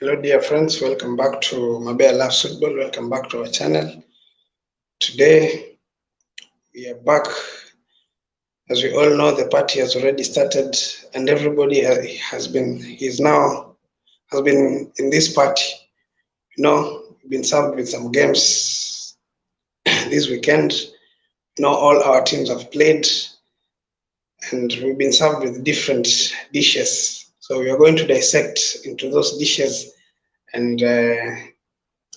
Hello, dear friends. Welcome back to Mabea Loves Football. Welcome back to our channel. Today, we are back. As we all know, the party has already started, and everybody has been in this party. We've been served with some games this weekend. All our teams have played, and we've been served with different dishes. So we are going to dissect into those dishes and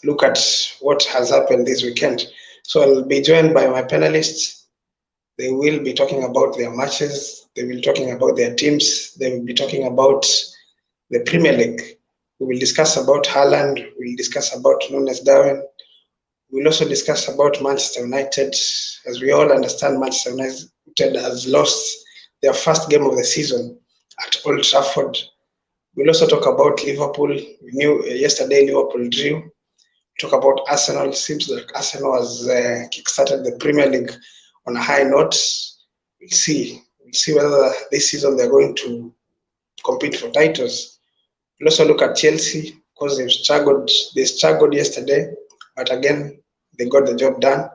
look at what has happened this weekend. So I'll be joined by my panelists. They will be talking about their matches, they will be talking about their teams, they will be talking about the Premier League. We will discuss about Haaland, we will discuss about Nunes Darwin. We'll also discuss about Manchester United. As we all understand, Manchester United has lost their first game of the season at Old Trafford. We'll also talk about Liverpool. We knew yesterday Liverpool drew. Talk about Arsenal. It seems like Arsenal has kickstarted the Premier League on a high note. We'll see. We'll see whether this season they're going to compete for titles. We'll also look at Chelsea because they've struggled. They struggled yesterday, but again they got the job done.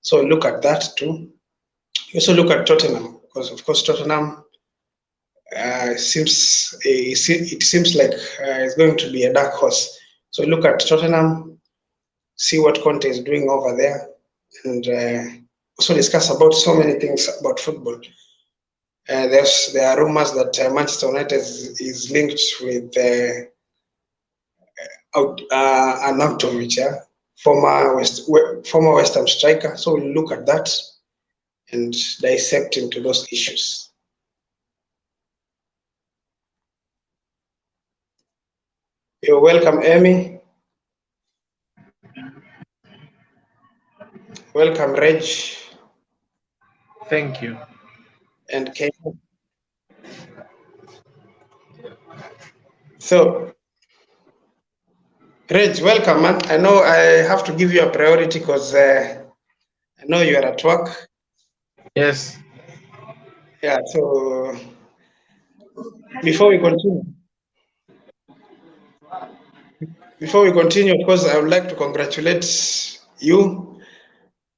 So we'll look at that too. We also look at Tottenham because, of course, Tottenham it seems like it's going to be a dark horse. So look at Tottenham, see what Conte is doing over there, and also discuss about so many things about football. There are rumors that Manchester United is linked with Arnautovic, former West Ham striker. So we'll look at that and dissect into those issues. You're welcome, Amy. Welcome, Reg. Thank you. And Kate. So, Reg, welcome, man. I know I have to give you a priority because I know you are at work. Yes. Yeah, so before we continue, of course, I would like to congratulate you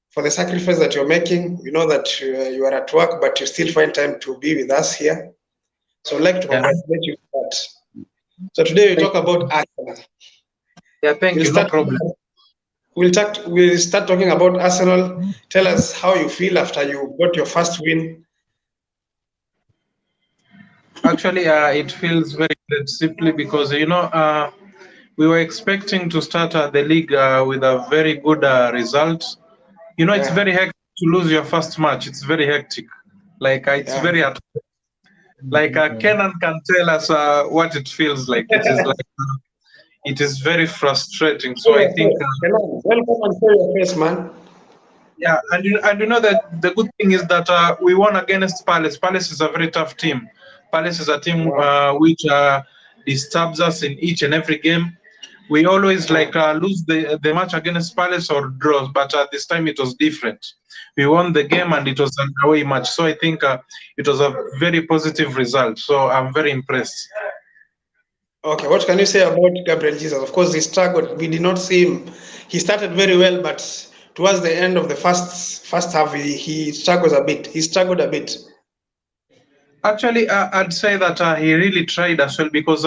for the sacrifice that you're making. We know that you are at work, but you still find time to be with us here. So I'd like to congratulate you for that. So today we talk about Arsenal. Yeah, thank you. No problem. We'll start talking about Arsenal. Tell us how you feel after you got your first win. Actually, it feels very good simply because, we were expecting to start the league with a very good result. It's very hectic to lose your first match. It's very hectic. Like, it's very hard. Like, Kenan can tell us what it feels like. It is like, it is very frustrating. So I think... welcome and show your face, man. Yeah, and you know that the good thing is that we won against Palace. Palace is a very tough team. Palace is a team which disturbs us in each and every game. We always lose the match against Palace or draws, but this time it was different. We won the game and it was an away match. So I think it was a very positive result. So I'm very impressed. Okay, what can you say about Gabriel Jesus? Of course, he struggled. We did not see him. He started very well, but towards the end of the first half, he struggled a bit. Actually, I'd say that he really tried as well because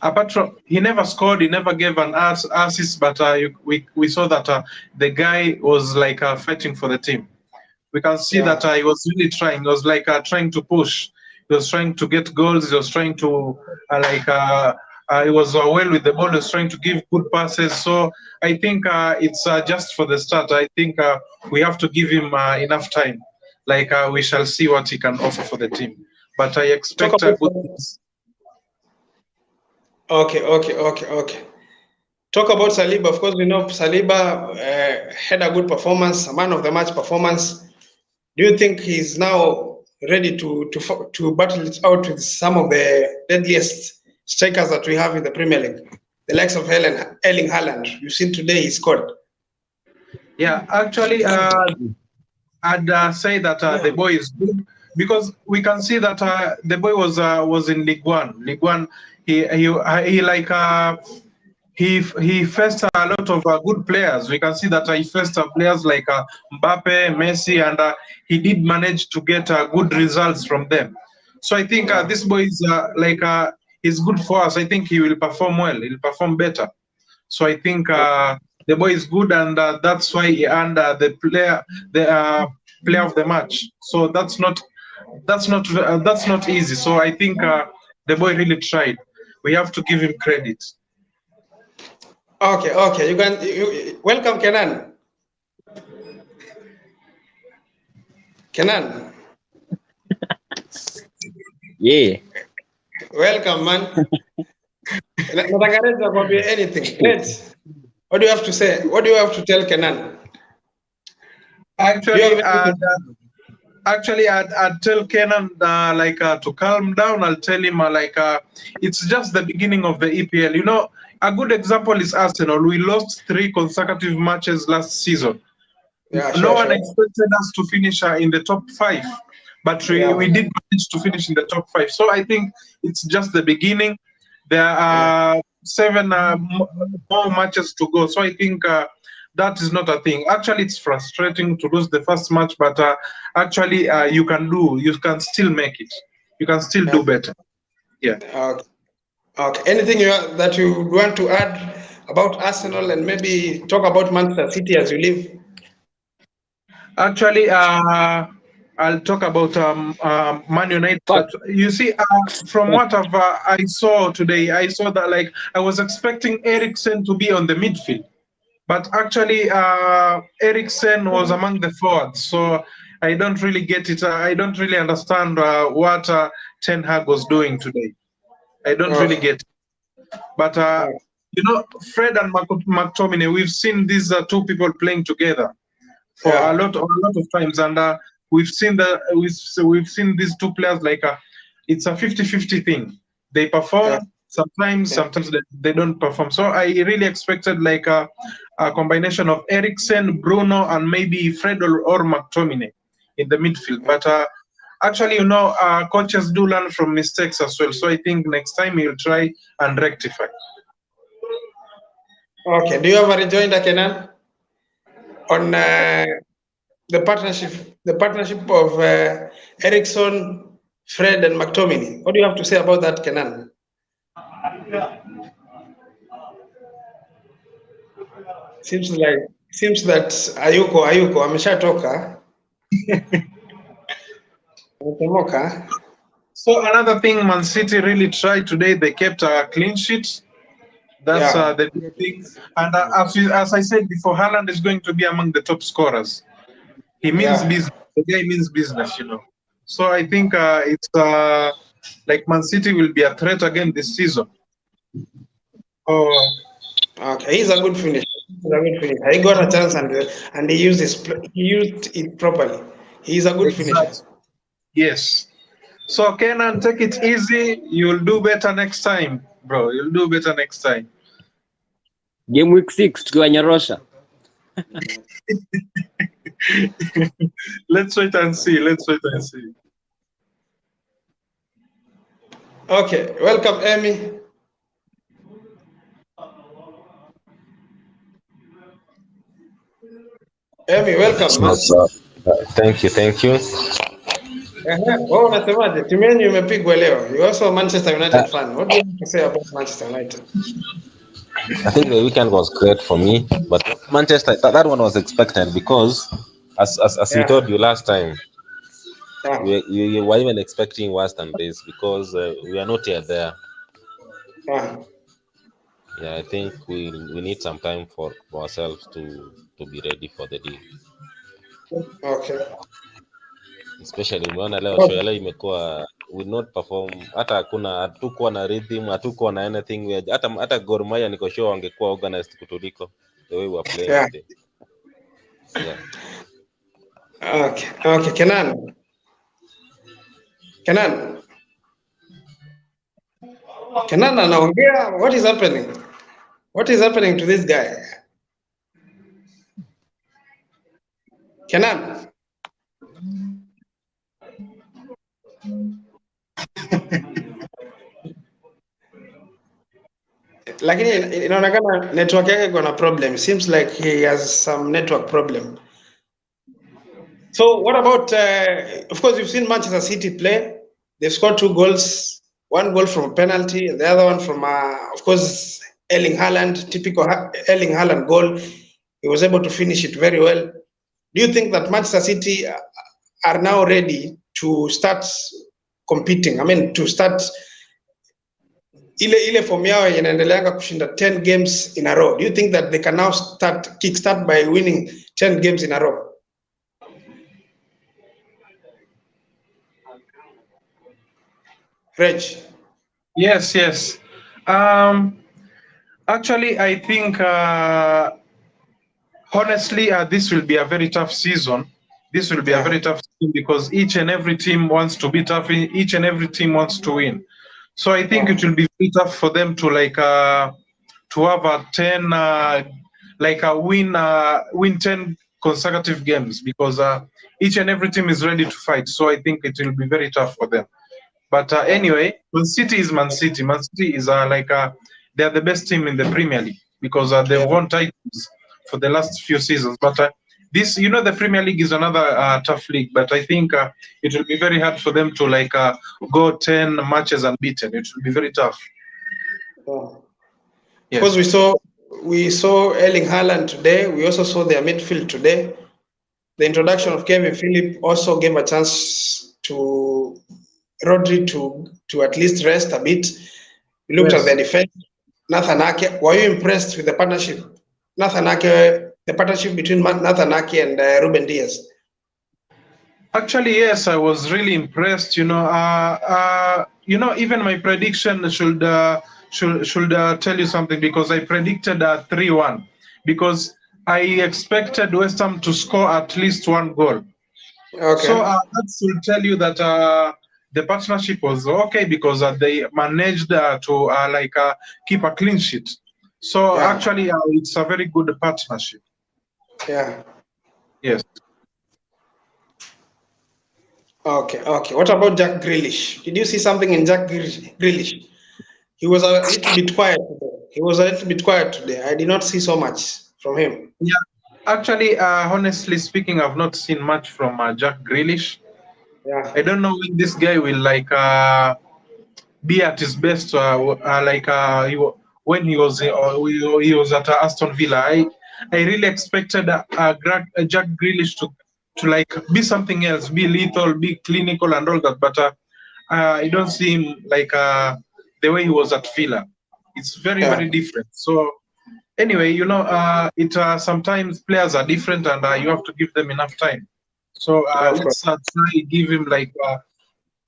apart from he never scored, he never gave an assist, but we saw that the guy was fighting for the team. We can see that he was really trying. He was trying to push. He was trying to get goals. He was trying to he was well with the ball. He was trying to give good passes. So I think it's just for the start. I think we have to give him enough time. We shall see what he can offer for the team. But I expect good things. Okay. Talk about Saliba. Of course, we know Saliba had a good performance, a man of the match performance. Do you think he's now ready to battle it out with some of the deadliest strikers that we have in the Premier League, the likes of Erling Haaland? You've seen today he scored. Yeah, actually, I'd say that the boy is good because we can see that the boy was in League One. League One, he he faced a lot of good players. We can see that he faced players like Mbappe, Messi, and he did manage to get good results from them. So I think this boy is he's good for us. I think he will perform well. He'll perform better. So I think the boy is good, and that's why he earned the player of the match. So that's not easy. So I think the boy really tried. We have to give him credit. Okay. Welcome, Kenan. Kenan. Yeah. Welcome, man. Nataka kwambie anything. Let's. What do you have to say? What do you have to tell Kenan? Actually, I'd tell Kenan to calm down. I'll tell him it's just the beginning of the EPL. You know, a good example is Arsenal. We lost 3 consecutive matches last season. Yeah, No one expected us to finish in the top 5, but we did manage to finish in the top 5. So I think it's just the beginning. There are 7 more matches to go. So I think that is not a thing. Actually, it's frustrating to lose the first match, but actually you can still make it. You can still do better. Yeah. Okay. Anything that you want to add about Arsenal, and maybe talk about Manchester City as you leave? Actually, I'll talk about Man United. But you see, from what I saw today, I saw that I was expecting Eriksen to be on the midfield, but actually Eriksen was among the forwards. So I don't really get it. I don't really understand what Ten Hag was doing today. I don't really get it. But you know, Fred and McTominay, we've seen these 2 people playing together for a lot of times, and we've seen these 2 players it's a 50-50 thing. They perform sometimes they don't perform. So I really expected a combination of Eriksen, Bruno, and maybe Fred or McTominay in the midfield. But actually, you know, coaches do learn from mistakes as well. So I think next time he'll try and rectify. Okay. Do you have a rejoinder, Kenan, on the partnership of Eriksen, Fred, and McTominay? What do you have to say about that, Kenan? Seems that Ayuko ameshatoka. So another thing Man City really tried today, they kept a clean sheet. That's the big thing. And as I said before, Haaland is going to be among the top scorers. He means business. The guy means business, you know. So I think it's like Man City will be a threat again this season. Okay, he's a good finisher. He got a chance and he used it properly. He's a good finisher. Yes. So Kenan, take it easy. You'll do better next time, bro. You'll do better next time. Game week 6 tukiwa Nyarosha. Let's wait and see. Okay, welcome, Amy. Amy, welcome. Thank you. Oh, unasemaje? Timu yenu imepigwa leo. You also a Manchester United fan. What do you have to say about Manchester United? I think the weekend was great for me, but Manchester, that one was expected because, as we told you last time, we were even expecting worse than this because we are not yet there. Yeah, I think we need some time for ourselves to be ready for the deal. Okay. Especially umeona leo show leo imekuwa we not perform, hata hatukuwa na rhythm, hatukuwa na anything. Hata Gor Mahia niko sure wangekuwa organized kutuliko the way we are playing today. Yeah. Okay, Kenan. Kenan anaongea. What is happening? What is happening to this guy? Kenan. lakini inaonekana network yake iko na problem. Seems like he has some network problem. So what about, of course, you've seen Manchester City play. They've scored 2 goals, 1 goal from a penalty, and the other one from, of course, Erling Haaland, typical Erling Haaland goal. He was able to finish it very well. Do you think that Manchester City are now ready to start competing? I mean, to start ile form yao inaendeleanga kushinda 10 games in a row. Do you think that they can now kickstart by winning 10 games in a row? Reg? Yes. Actually, I think honestly, this will be a very tough season. This will be a very tough season because each and every team wants to be tough. Each and every team wants to win. So I think it will be very tough for them to to have a 10 win 10 consecutive games because each and every team is ready to fight. So I think it will be very tough for them. But anyway, Man City is Man City. Man City is they're the best team in the Premier League because they've won titles for the last few seasons. But this, the Premier League is another tough league. But I think it will be very hard for them to go 10 matches unbeaten. It will be very tough. Yes. Because we saw Erling Haaland today. We also saw their midfield today. The introduction of Kevin Phillips also gave a chance to Rodri to at least rest a bit. We looked at the defense. Nathan Ake, were you impressed with the partnership? The partnership between Nathan Ake and Ruben Diaz? Actually, yes, I was really impressed. Even my prediction should tell you something because I predicted 3-1 because I expected West Ham to score at least 1 goal. Okay. So that should tell you that the partnership was okay because they managed to keep a clean sheet. So actually, it's a very good partnership. Yeah. Yes. Okay. What about Jack Grealish? Did you see something in Jack Grealish? He was a little bit quiet today. I did not see so much from him. Yeah. Actually, honestly speaking, I've not seen much from Jack Grealish. Yeah. I don't know when this guy will be at his best. When he was at Aston Villa, I really expected Jack Grealish to be something else, be lethal, be clinical, and all that. But I don't see him the way he was at Villa. It's very different. So anyway, sometimes players are different, and you have to give them enough time. So let's try give him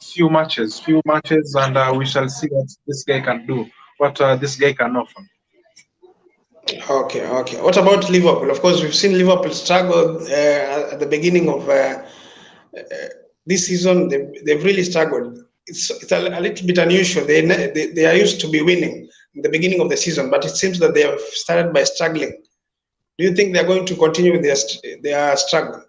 few matches, and we shall see what this guy can do, what this guy can offer. Okay. What about Liverpool? Of course, we've seen Liverpool struggle at the beginning of this season. They've really struggled. It's a little bit unusual. They are used to be winning in the beginning of the season, but it seems that they have started by struggling. Do you think they're going to continue with their struggle?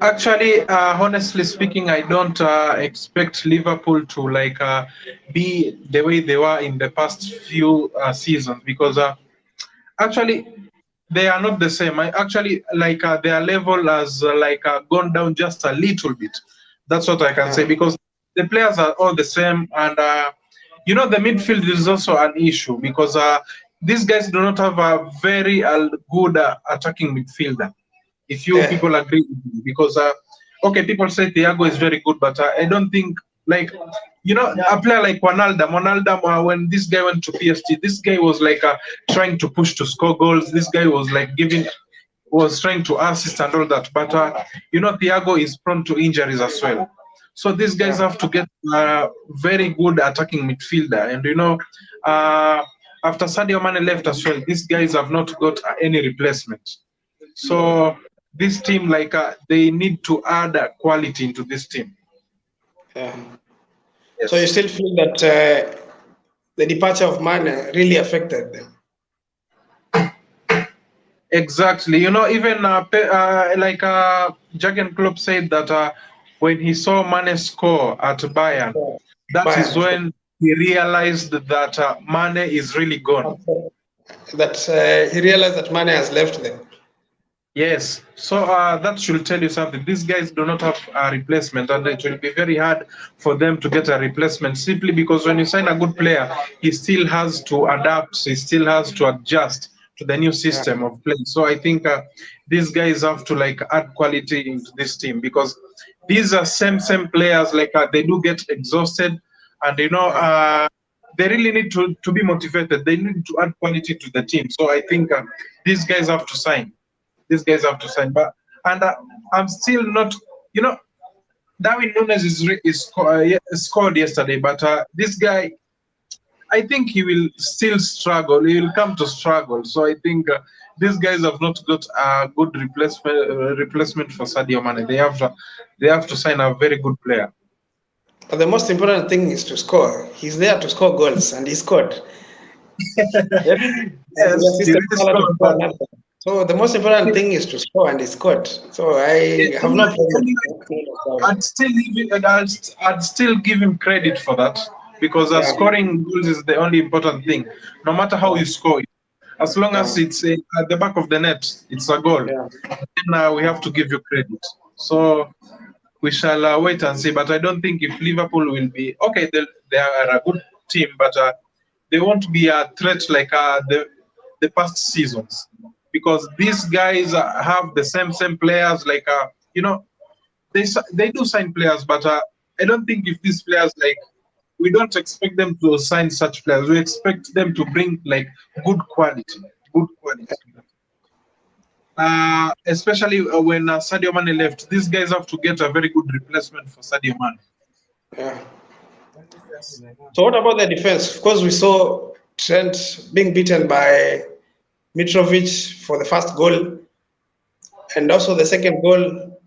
Actually, honestly speaking, I don't expect Liverpool to be the way they were in the past few seasons because actually they are not the same. Their level has gone down just a little bit. That's what I can say because the players are all the same, and the midfield is also an issue because these guys do not have a very good attacking midfielder. If you people agree with me, because people say Thiago is very good, but I don't think a player like Wijnaldum, when this guy went to PSG, this guy was trying to push to score goals. This guy was trying to assist and all that. But Thiago is prone to injuries as well. So these guys have to get a very good attacking midfielder. And after Sadio Mane left as well, these guys have not got any replacement. So this team, they need to add quality into this team. Yeah. Yes. So you still feel that the departure of Mane really affected them? Exactly. Even Jurgen Klopp said that when he saw Mane score at Bayern, that is when he realized that Mane is really gone. That he realized that Mane has left them. Yes, so that should tell you something. These guys do not have a replacement, and it will be very hard for them to get a replacement simply because when you sign a good player, he still has to adapt, he still has to adjust to the new system of play. So I think these guys have to like add quality into this team because these are same players. Like they do get exhausted, and they really need to be motivated. They need to add quality to the team. So I think these guys have to sign. These guys have to sign, but I'm still not. Darwin Nunes scored yesterday, but this guy, I think he will still struggle. He will come to struggle. So I think these guys have not got a good replacement for Sadio Mane. They have to sign a very good player. But the most important thing is to score. He's there to score goals, and he scored. So the most important thing is to score, and he scored. So I have no problem. I'd still give him credit for that because scoring goals is the only important thing. No matter how you score it, as long as it's at the back of the net, it's a goal. Then we have to give you credit. So we shall wait and see. But I don't think if Liverpool will be okay, they are a good team, but they won't be a threat like the past seasons. Because these guys have the same players, like they do sign players, but I don't think if these players we don't expect them to sign such players. We expect them to bring like good quality. Especially when Sadio Mane left, these guys have to get a very good replacement for Sadio Mane. Yeah. So what about the defense? Of course, we saw Trent being beaten by Mitrovic for the first goal, and also the second goal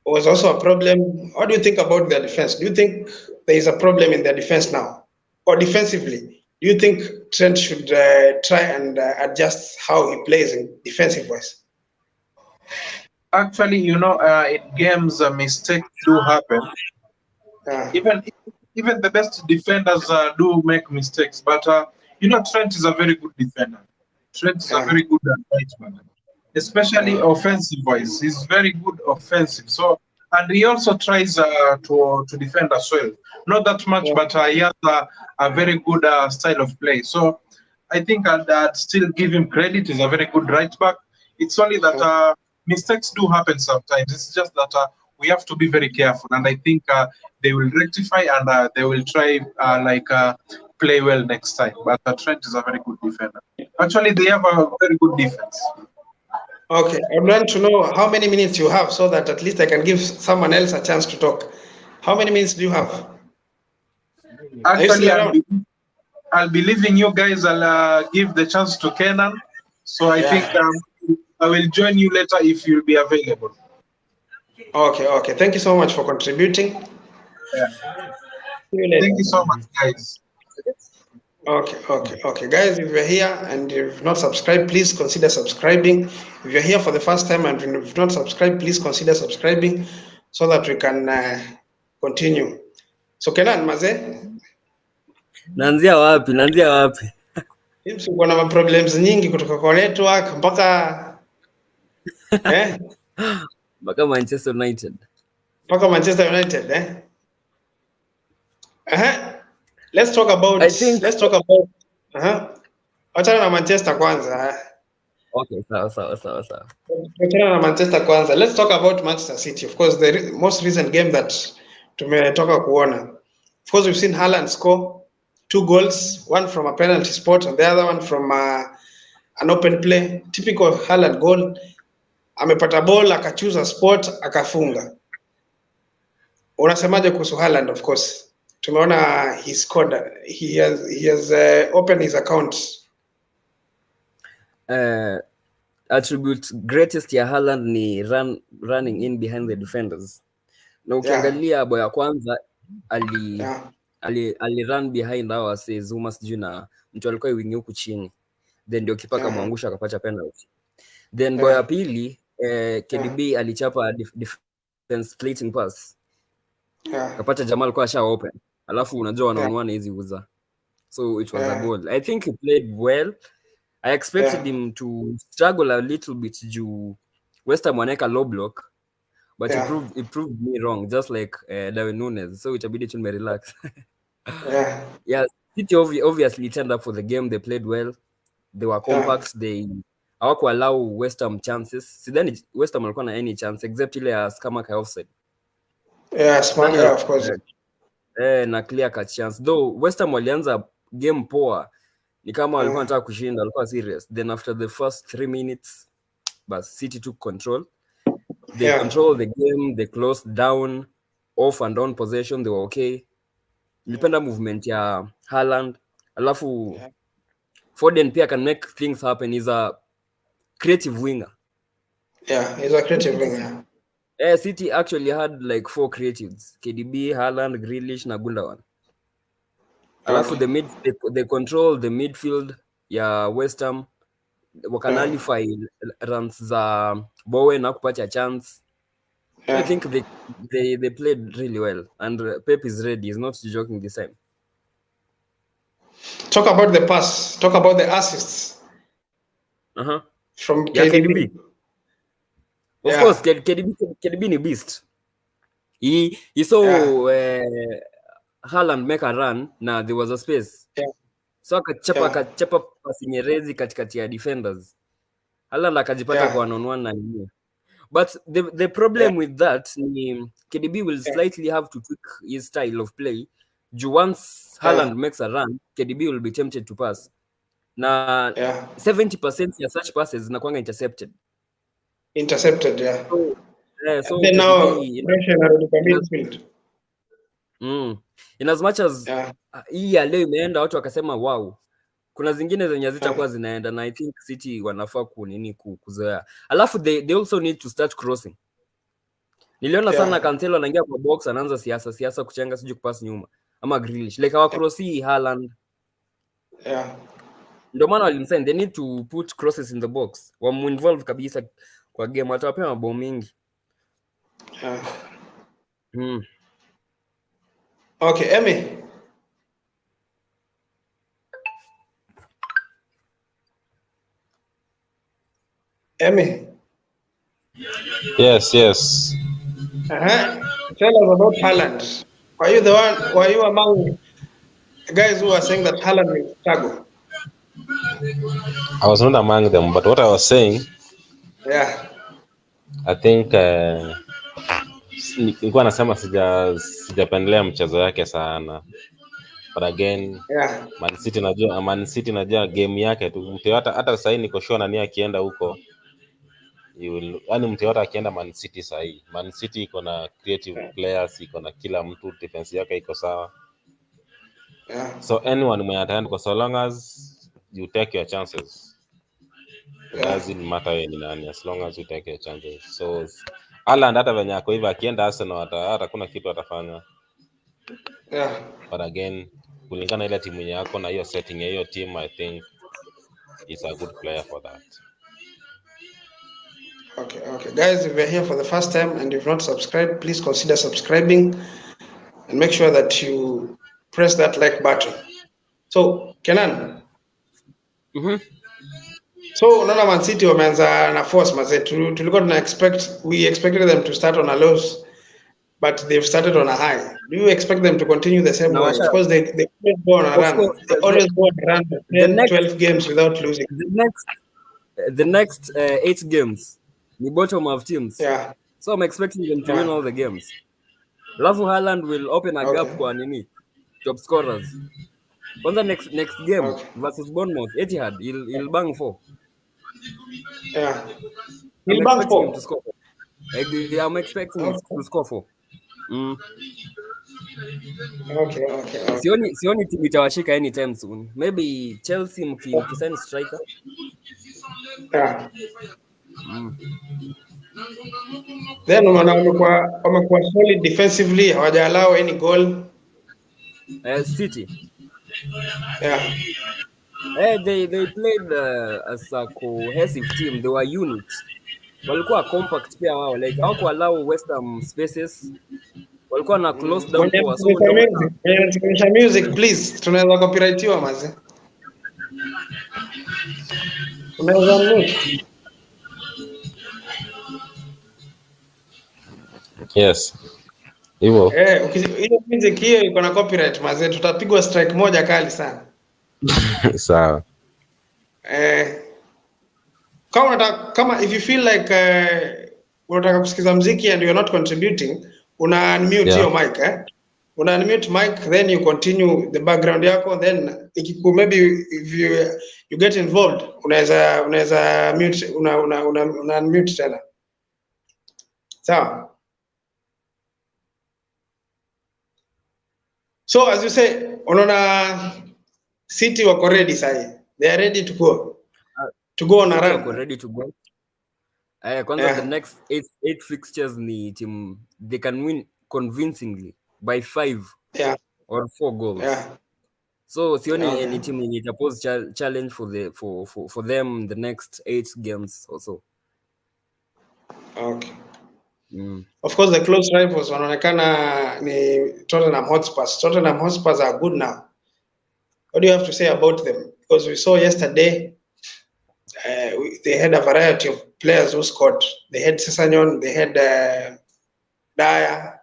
was also a problem. What do you think about their defense? Do you think there is a problem in their defense now, or defensively? Do you think Trent should try and adjust how he plays in defensive wise? Actually, in games, mistakes do happen. Even the best defenders do make mistakes, but Trent is a very good defender. Trent is a very good right back, especially offensive-wise. He's very good offensive. So, and he also tries to defend as well. Not that much, but he has a very good style of play. So, I think I'd still give him credit. He's a very good right back. It's only that mistakes do happen sometimes. It's just that we have to be very careful. And I think they will rectify and they will try play well next time. But Trent is a very good defender. Actually, they have a very good defense. Okay, I'd like to know how many minutes you have so that at least I can give someone else a chance to talk. How many minutes do you have? Actually, I'll be leaving you guys. I'll give the chance to Kenan. So I think I will join you later if you'll be available. Okay. Thank you so much for contributing. Yeah. Thank you so much, guys. Okay. Guys, if you're here and you've not subscribed, please consider subscribing. If you're here for the first time and you've not subscribed, please consider subscribing so that we can continue. So Kenan, maze? Naanzia wapi? Hivi uko na problems nyingi kutoka kwa network mpaka mpaka Manchester United. Let's talk about achana na Manchester kwanza. Okay, sawa. Achana na Manchester kwanza. Let's talk about Manchester City. Of course, the most recent game that tumetoka kuona. Of course, we've seen Haaland score 2 goals, one from a penalty spot and the other one from an open play. Typical Haaland goal. Amepata ball, akachoose spot, akafunga. Unasemaje kuhusu Haaland? Of course, tumeona he scored. He has opened his account. Attribute greatest ya Haaland ni running in behind the defenders. Na ukiangalia boya kwanza ali run behind our says Zuma sijui na mtu alikuwa wingi huku chini. Then ndio kipa kamwangusha akapata penalty. Then boya pili KDB alichapa defense splitting pass. Kapata Jamal kwa sha open. alafu unajua wanaonuana hizi uza, so it was a goal. I think he played well. I expected him to struggle a little bit juu West Ham wanaweka low block, but it proved me wrong, just like Darwin Nunes, so itabidi tu relax. Yeah, City obviously turned up for the game. They played well. They were compact. They hawakuallow West Ham chances. Sidhani West Ham walikuwa na any chance except ile ya Skamaka offside. Skamaka of course. Na clear cut chance. Though West Ham walianza game poa. Ni kama walikuwa wanataka kushinda, walikuwa serious. Then after the first 3 minutes, but City took control. They controlled the game, they closed down, off and on possession, they were okay. Nilipenda movement ya Haaland. Alafu Foden pia can make things happen. He's a creative winger. Yeah, he's a creative winger. City actually had like 4 creatives. KDB, Haaland, Grealish na Gundogan. Alafu they control the midfield ya West Ham. Wakanalify runs za Bowen na kupata chance. I think they played really well, and Pep is ready. He's not joking this time. Talk about the pass. Talk about the assists. From KDB. Of course, KDB ni beast. He saw Haaland make a run. Now there was a space. So akachapa pasi nyerezi katikati ya defenders. Haaland akajipata kwa one-on-one na nini. But the problem with that ni KDB will slightly have to tweak his style of play. Once Haaland makes a run, KDB will be tempted to pass. Na 70% ya such passes zinakuanga intercepted. So then now pressure narudi kwa midfield. In as much as hii ya leo imeenda, watu wakasema wow, kuna zingine zenye zitakuwa zinaenda, na I think City wanafaa kuzoea. Alafu they also need to start crossing. Niliona sana Cancelo anaingia kwa box, anaanza siasa kuchenga, siju kupass nyuma ama Grealish like our crossi Haaland. Ndio maana walimsign, they need to put crosses in the box, wamu-involve kabisa kwa game, watawapea mabao mingi. Okay, Emmy. Yes. Tell us about Haaland. Were you among the guys who are saying that Haaland will struggle? I was not among them, but what I was saying, I think nilikuwa nasema sijapendelea mchezo yake sana. But again, Man City najua game yake tu. Mtu hata sasa niko sure nani akienda huko, yani mtu yote akienda Man City sasa hii. Man City iko na creative players, iko na kila mtu, defense yake iko sawa. So anyone may attend, for so long as you take your chances. It doesn't matter ni nani, as long as you take your chances. So Haaland hata venye ako hivi akienda Arsenal hata kuna kitu atafanya. But again, kulingana ile timu yako na hiyo setting ya hiyo team, I think he's a good player for that. Okay. Guys, if you're here for the first time and you've not subscribed, please consider subscribing and make sure that you press that like button. So, Kenan. So, unaona Man City wameanza na force mazetu. Tulikuwa we expected them to start on a loss, but they've started on a high. Do you expect them to continue the same way? Of course, they always go on a run. They always go on a run 10, 12 games without losing. The next 8 games, the bottom of teams. So I'm expecting them to win all the games. Alafu Haaland will open a gap kwa nini? Top scorers. Kwanza next game versus Bournemouth, Etihad, he'll bang 4. He'll bang 4. Him to score 4. I'm expecting him to score 4. Okay. Sioni timu itawashika anytime soon. Maybe Chelsea mkisign striker. Then wamekuwa solid defensively, hawaja allow any goal. City. They played as a cohesive team. They were units. Walikuwa compact pia wao, like hawako allow West Ham spaces. walikuwa na close down poa, so Mwenye music please, tunaweza copyrightiwa mazi. Unaweza mute. Yes. Hivyo. Ile music hiyo iko na copyright mazi, tutapigwa strike moja kali sana. Sawa. Kama if you feel like unataka kusikiza muziki and you're not contributing, una unmute your mic una unmute mic, then you continue the background yako, then maybe if you get involved unaweza mute una unmute tena. Sawa. So as you say, unaona City wako ready sasa. They are ready to go. To go on a run. Wako ready to go. Kwanza the next 8 fixtures ni team they can win convincingly by 5 or 4 goals. So sioni any team yenye itapose challenge for them the next 8 games or so. Okay. Of course the close rivals wanaonekana ni Tottenham Hotspurs. Tottenham Hotspurs are good now. What do you have to say about them? Because we saw yesterday they had a variety of players who scored. They had Sessegnon, they had Dyer.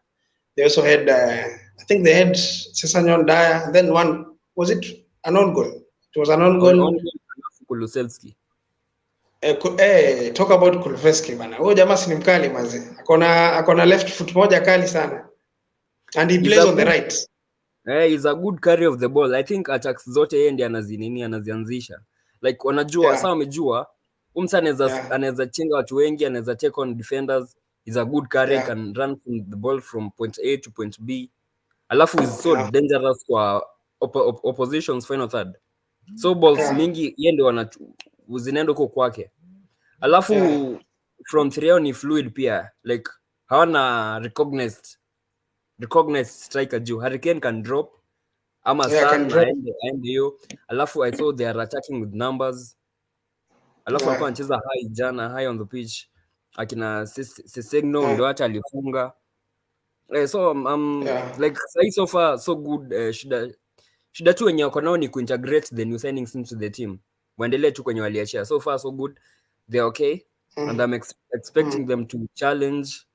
They also had, I think they had Sessegnon, Dyer, and then one, was it an own goal? It was an own goal. Kulusevski. Talk about Kulusevski bana. Huyo jamaa si mkali mazi. Akona left foot moja kali sana. And he plays on the right. He's a good carrier of the ball. I think attacks zote yeye ndiye anazianzisha. Like wanajua sawa, wamejua umsa anaweza chenga watu wengi, anaweza take on defenders. He's a good carrier, can run from the ball from point A to point B. Alafu is so dangerous kwa opposition's final third. So balls mingi yeye ndio zinaenda huko kwake. Alafu from 3 ni fluid pia, like hawana recognized striker juu. Hurricane can drop ama sana aende hiyo. Alafu I thought they are attacking with numbers. Alafu walikuwa wanacheza high on the pitch. Akina Sessegnon ndo hata alifunga. So like so far so good. Shida tu wenye wako nao ni kuintegrate the new signings into the team. Waendelee tu kwenye waliachia. So far so good. They're okay. And I'm expecting them to challenge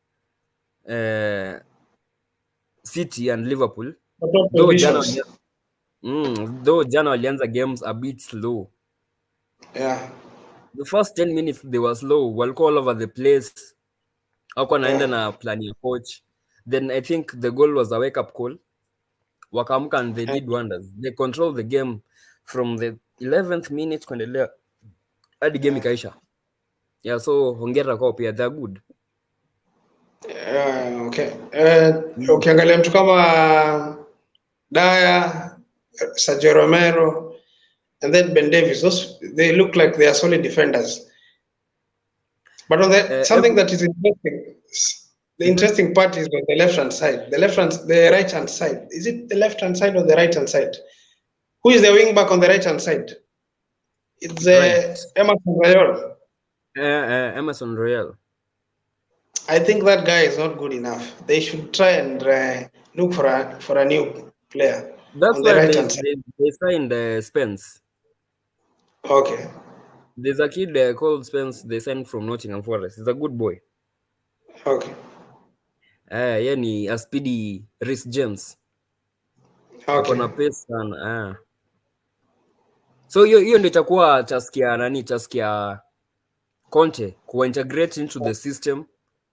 City and Liverpool. Though jana walianza games a bit slow. The first 10 minutes they were slow. Walikuwa all over the place. Hawakuwa naenda na plan ya coach. Then I think the goal was a wake up call. Wakaamka and they did wonders. They controlled the game from the 11th minute kuendelea hadi game ikaisha. So hongera kwao pia, they're good. Okay. Ukiangalia mtu kama Dyer, Sergio Romero, and then Ben Davies, they look like they are solid defenders. But on something that is interesting, the interesting part is on the left-hand side. The right-hand side. Is it the left-hand side or the right-hand side? Who is the wing back on the right-hand side? It's Emerson Royal. Emerson Royal. I think that guy is not good enough. They should try and look for a new player. That's why they signed Spence. Okay. There's a kid called Spence they signed from Nottingham Forest. He's a good boy. Okay. Ni a speedy Reece James. Okay. Kuna pace sana. So hiyo ndio itakuwa task ya Conte kuintegrate into the system,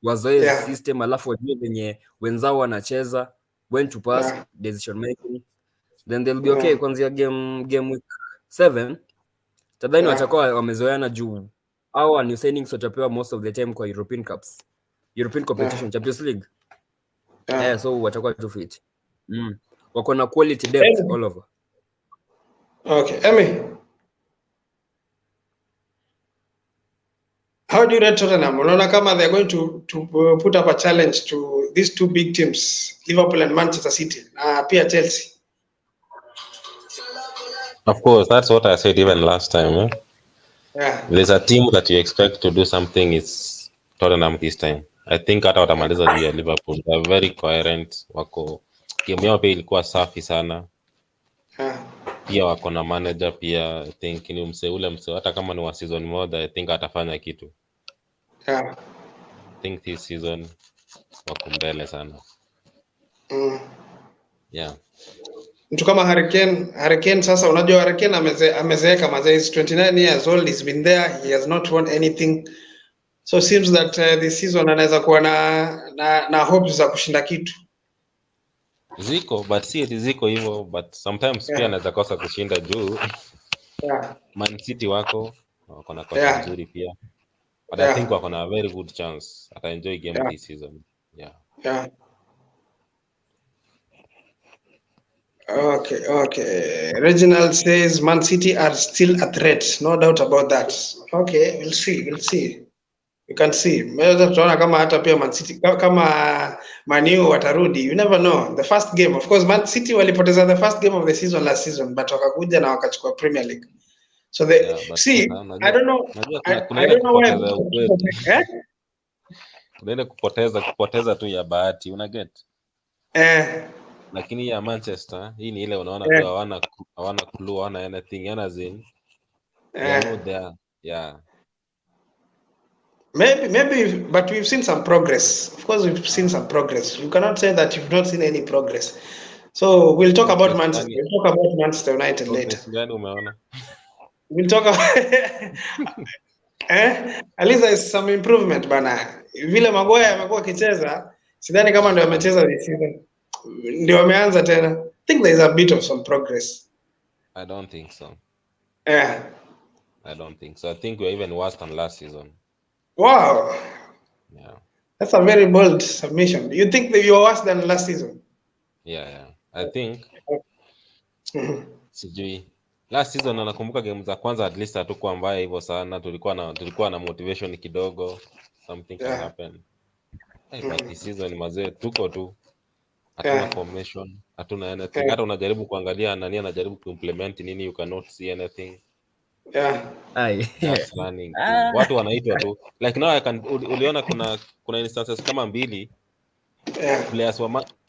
wazoe system, alafu wajue venye wenzao wanacheza, when to pass, decision making, then they'll be okay kuanzia game week 7. Tadhani watakuwa wamezoeana juu au new signings watapewa most of the time kwa European Cups, European competition, Champions League. So watakuwa too fit. Wako na quality depth all over. Okay, Emmy. How do you rate Tottenham? Unaona kama they're going to put up a challenge to these two big teams, Liverpool and Manchester City, pia Chelsea? Of course, that's what I said even last time. There's a team that you expect to do something, it's Tottenham this time. I think hata watamaliza juu ya Liverpool. They are very coherent. Wako game yao pia ilikuwa safi sana. Pia wako na manager pia. I think ni mse hata kama ni wa season moja, I think atafanya kitu. I think this season wako mbele sana. Yeah. Mtu kama Hurricane sasa, unajua Hurricane amezeeka mazee, is 29 years old, he's been there, he has not won anything. So it seems that this season anaweza kuwa na hopes za kushinda kitu. Ziko, but si eti ziko hivyo, but sometimes pia anaweza kosa kushinda juu. Man City wako na kocha nzuri pia. But I think wako na a very good chance. Ata enjoy game this season. Yeah. Okay. Reginald says Man City are still a threat. No doubt about that. Okay, we'll see. You can see. Meweza tunaona kama hata pia Man City kama Man U watarudi. You never know. The first game, of course, Man City walipoteza the first game of the season last season, but wakakuja na wakachukua Premier League. So I don't know. I don't know why. Kunaenda kupoteza tu ya bahati, una get? Lakini ya Manchester, hii ni ile unaona tu hawana clue, hawana anything, zin. Yeah. Maybe, but we've seen some progress. Of course, we've seen some progress. You cannot say that you've not seen any progress. So we'll talk about Manchester. We'll talk about Manchester United later. We'll talk about at least there's some improvement bana. Vile Maguire amekuwa akicheza, sidhani kama ndio amecheza this season. Ndio ameanza tena. I think there's a bit of some progress. I don't think so. I don't think so. I think we're even worse than last season. Wow. Yeah. That's a very bold submission. You think that you're worse than last season? Yeah. I think. Sijui. Last season nakumbuka game za kwanza at least hatukuwa mbaya hivyo sana. Tulikuwa na motivation kidogo. Something can happen. But this season mazee tuko tu. Hatuna formation, hatuna anything. Hata unajaribu kuangalia nani anajaribu kuimplement nini, you cannot see anything. Just running. Watu wanaitwa tu. Like now uliona kuna instances kama mbili.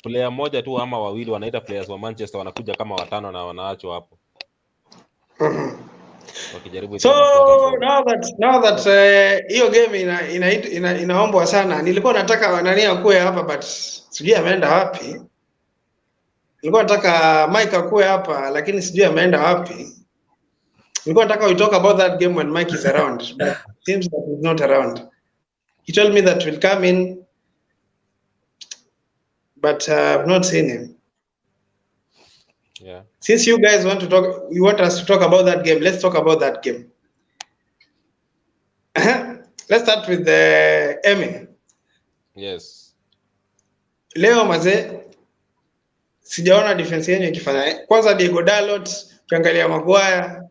Player moja tu ama wawili wanaita players wa Manchester wanakuja kama watano na wanaachwa hapo. Wakijaribu so now that hiyo game inaombwa sana. Nilikuwa nataka nani akue hapa but sijui ameenda wapi. Nilikuwa nataka Mike akue hapa lakini sijui ameenda wapi. Nilikuwa nataka we talk about that game when Mike is around, but it seems that he's not around. He told me that we'll come in, but I've not seen him. Yeah. Since you guys want us to talk about that game, let's talk about that game. Let's start with the Emmy. Yes. Leo mazee, sijaona defense yenu ikifanya. Kwanza Diego Dalot, ukiangalia Maguire,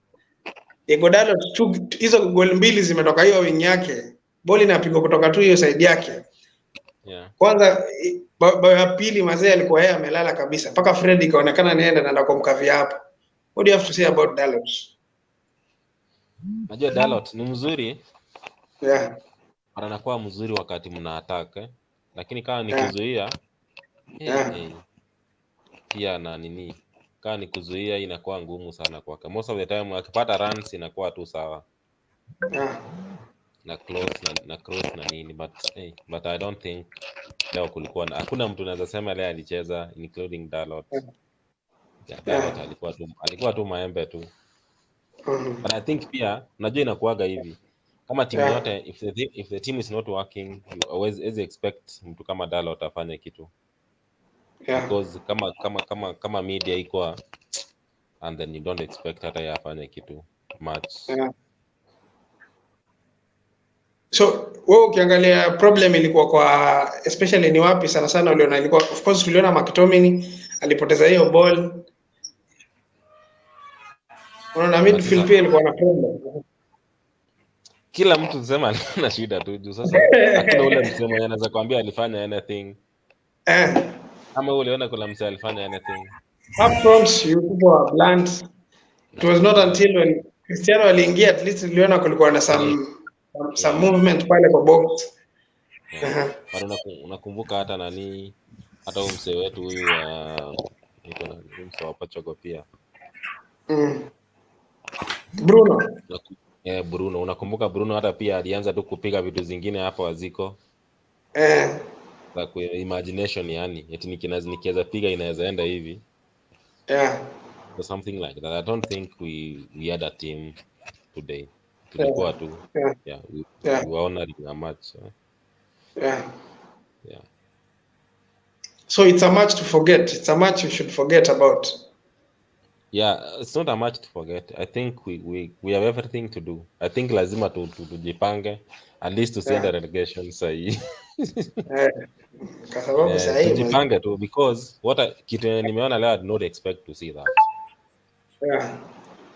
Diego Dalot hizo goal mbili zimetoka hiyo wing yake. Boli inapigwa kutoka tu hiyo side yake. Yeah. Kwanza bao ya pili mazee alikuwa yeye amelala kabisa. Paka Fred ikaonekana naenda kumkavia hapo. What do you have to say about Dalot? Najua Dalot ni mzuri. Yeah. Anakuwa mzuri wakati mna attack, lakini kama ni kuzuia pia na nini, kama ni kuzuia inakuwa ngumu sana kwake. Most of the time akipata runs inakuwa tu sawa. Na cross na nini, but I don't think leo kulikuwa hakuna mtu anaweza sema leo alicheza including Dalot. Dalot alikuwa tu maembe tu. But I think pia najua inakuaga hivi. Kama timu yote if the team is not working, you always expect mtu kama Dalot afanye kitu. Because kama media iko and then you don't expect hata yeye afanye kitu much. So wewe ukiangalia problem ilikuwa kwa especially ni wapi sana uliona ilikuwa, of course tuliona McTominay alipoteza hiyo ball. Unaona midfield pia ilikuwa na problem. Kila mtu tusema ana shida tu juu sasa. Hakuna ule msemo anaweza kuambia alifanya anything. Kama uliona kuna msemo alifanya anything. Up front you were blunt. It was not until when Cristiano aliingia at least uliona kulikuwa na some movement pale kwa box. Yeah. Bado unakumbuka hata nani, hata huyu msee wetu huyu wa msee wa Portugal pia. Bruno. Bruno, unakumbuka Bruno hata pia alianza tu kupiga vitu zingine hapo waziko. Kwa imagination yani, eti nikiweza piga inaweza enda hivi. So something like that. I don't think we had a team today. Tulikuwa tu. We were honoring a match. Yeah. So it's a match to forget. It's a match you should forget about. Yeah, it's not a match to forget. I think we have everything to do. I think lazima tujipange at least tusiende relegation sahi. Kwa sababu sahi tujipange tu because kitu nimeona leo I did not expect to see that.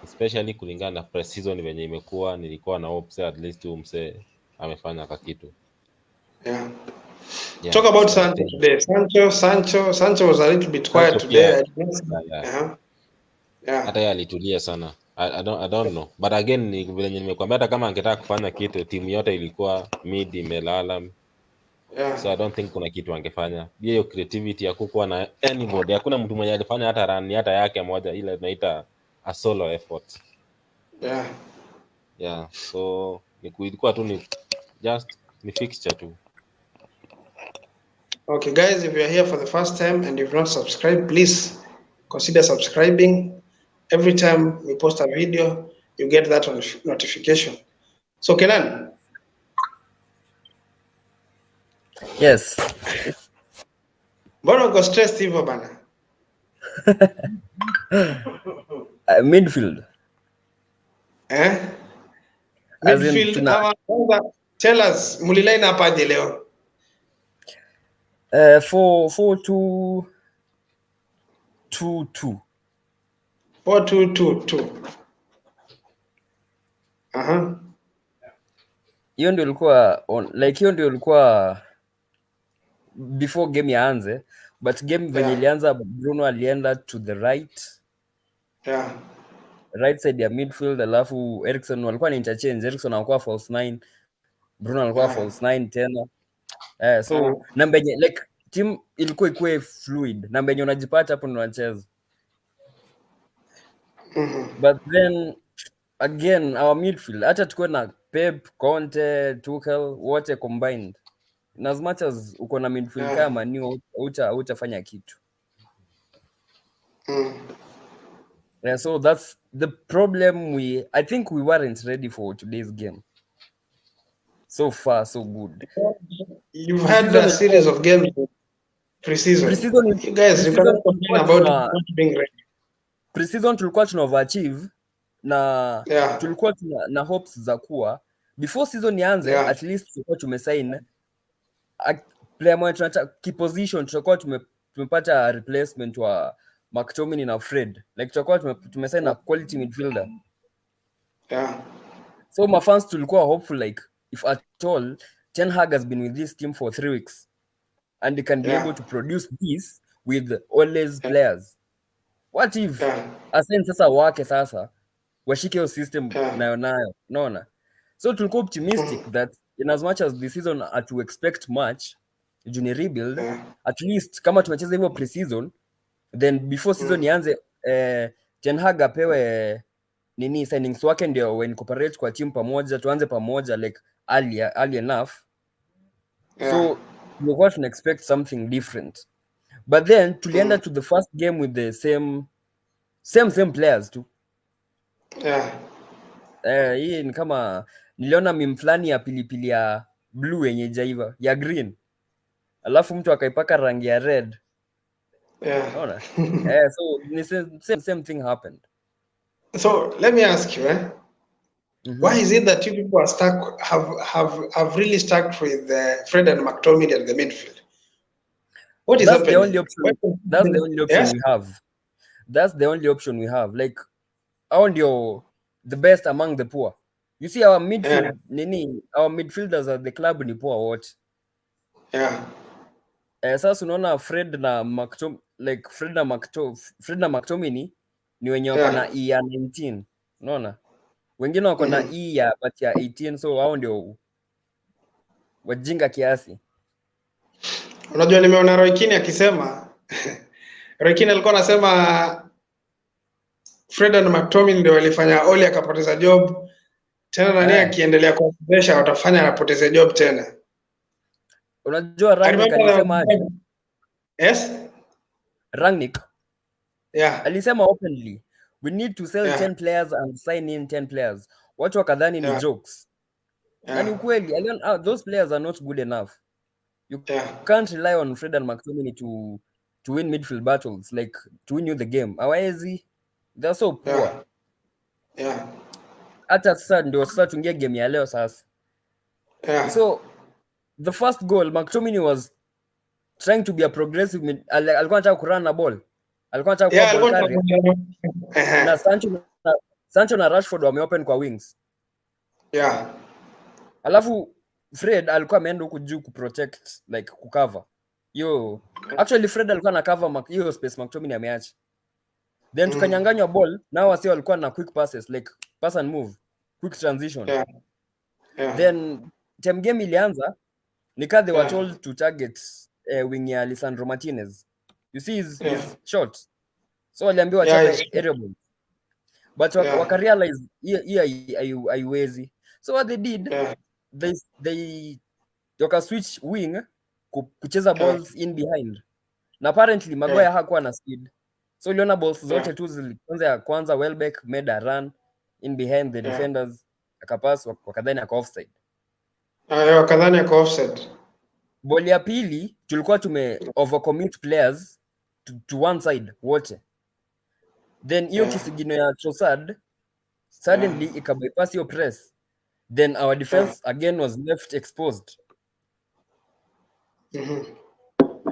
Especially kulingana na pre-season venye imekuwa, nilikuwa na hope at least mse amefanya kitu. Talk about Sancho today. Sancho was a little bit quiet today. Hata yeye alitulia sana. I don't know. But again ni vile nimekuambia, hata kama angetaka kufanya kitu, timu yote ilikuwa mid imelala. So I don't think kuna kitu angefanya. Hiyo creativity ya kukuwa na anybody. Hakuna mtu mwenye alifanya hata run hata yake moja, ile tunaita a solo effort. So ilikuwa tu ni just ni fixture tu. Okay guys, if you are here for the first time and you've not subscribed, please consider subscribing. Every time we post a video, you get that notification. So Kenan? Yes. Mbona uko stressed hivyo bana? Midfield. Midfield. Tell us, muliline hapa aje leo? 4-2-2-2. 4-2-2-2. Hiyo ndio ilikuwa hiyo ndio ilikuwa before game yaanze, but game venye ilianza Bruno alienda to the right. Right side ya midfield, alafu Eriksen walikuwa ni interchange. Eriksen alikuwa false 9, Bruno alikuwa false 9 tena. So nambenye team ilikuwa ikuwe fluid, nambenye unajipata hapo ndo unacheza. But then again our midfield, hata tuko na Pep, Conte, Tuchel wote combined, and as much as uko na midfield kama ni utafanya kitu. So that's the problem. I think we weren't ready for today's game. So far so good. You've had a series of games pre-season. You guys, you cannot complain about not being ready. Pre-season tulikuwa tuna overachieve na tulikuwa na hopes za kuwa before season ianze at least tulikuwa tumesign player mmoja, tunataka key position, tutakuwa tumepata replacement wa McTominay na Fred. Tutakuwa tumesign na quality midfielder. So my fans tulikuwa hopeful if at all Ten Hag has been with this team for 3 weeks and they can be able to produce this with all these players. What if asen sasa wake sasa washike hiyo system nayo unaona? So tulikuwa optimistic that in as much as the season to expect much junior rebuild, at least kama tumecheza hivyo pre-season, then before season ianze Ten Hag apewe signings wake ndio when cooperate kwa team pamoja, tuanze pamoja early enough. So we can expect something different. But then tulienda to the first game with the same players too. Hii ni kama niliona meme fulani ya pilipili ya blue yenye jaiva ya green, alafu mtu akaipaka rangi ya red. Unaona? So the same thing happened. So let me ask you, why is it that you people are stuck, have really stuck with Fred and McTominay at the midfield? What is happening? That's the only option we have. That's the only option we have. The best among the poor. You see our midfield, our midfielders at the club ni poor what? Sasa unaona Fred na McTominay ni wenye wako na E ya 19. Unaona? Wengine wako na E ya but ya 18, so hao ndio wajinga kiasi. Unajua nimeona Roy Keane akisema Roy Keane alikuwa anasema Fred na McTominay ndio walifanya Oli akapoteza job. Tena nani akiendelea kuwafundisha watafanya anapoteza job tena. Unajua Rangnick alisema aje? Yes? Rangnick alisema openly, we need to sell 10 players and sign in 10 players. Watu wakadhani ni jokes. Na ni ukweli, those players are not good enough. You can't rely on Fred and McTominay to win midfield battles, like to win you the game. Hawezi, they're so poor. Hata sasa ndio sasa tuingia game ya leo sasa. So the first goal, McTominay was trying to be a progressive alikuwa anataka kurun na ball. Alikuwa anataka kuwa ball carrier. Na Sancho na Rashford wameopen kwa wings. Alafu Fred alikuwa ameenda huku juu kuprotect, like kucover. Actually Fred alikuwa na cover hiyo space McTominay ameacha. Then tukanyanganywa ball, nao wasio walikuwa na quick passes, like pass and move, quick transition. Then time game ilianza, they were told to target wing ya Lisandro Martinez. You see his shot. So waliambiwa chape aerial. But wakarealize haiwezi. So what they did, they switch wing kucheza balls in behind. Na apparently Maguire hakuwa na speed. So uliona balls zote tu zilianza ya kwanza, Welbeck made a run in behind the defenders, akapass wakadhani aka offside. Wakadhani aka offside. Ball ya pili tulikuwa tume overcommit players to one side wote. Then hiyo kisigino ya Trossard suddenly ikabypass hiyo press. Then our defense again was left exposed.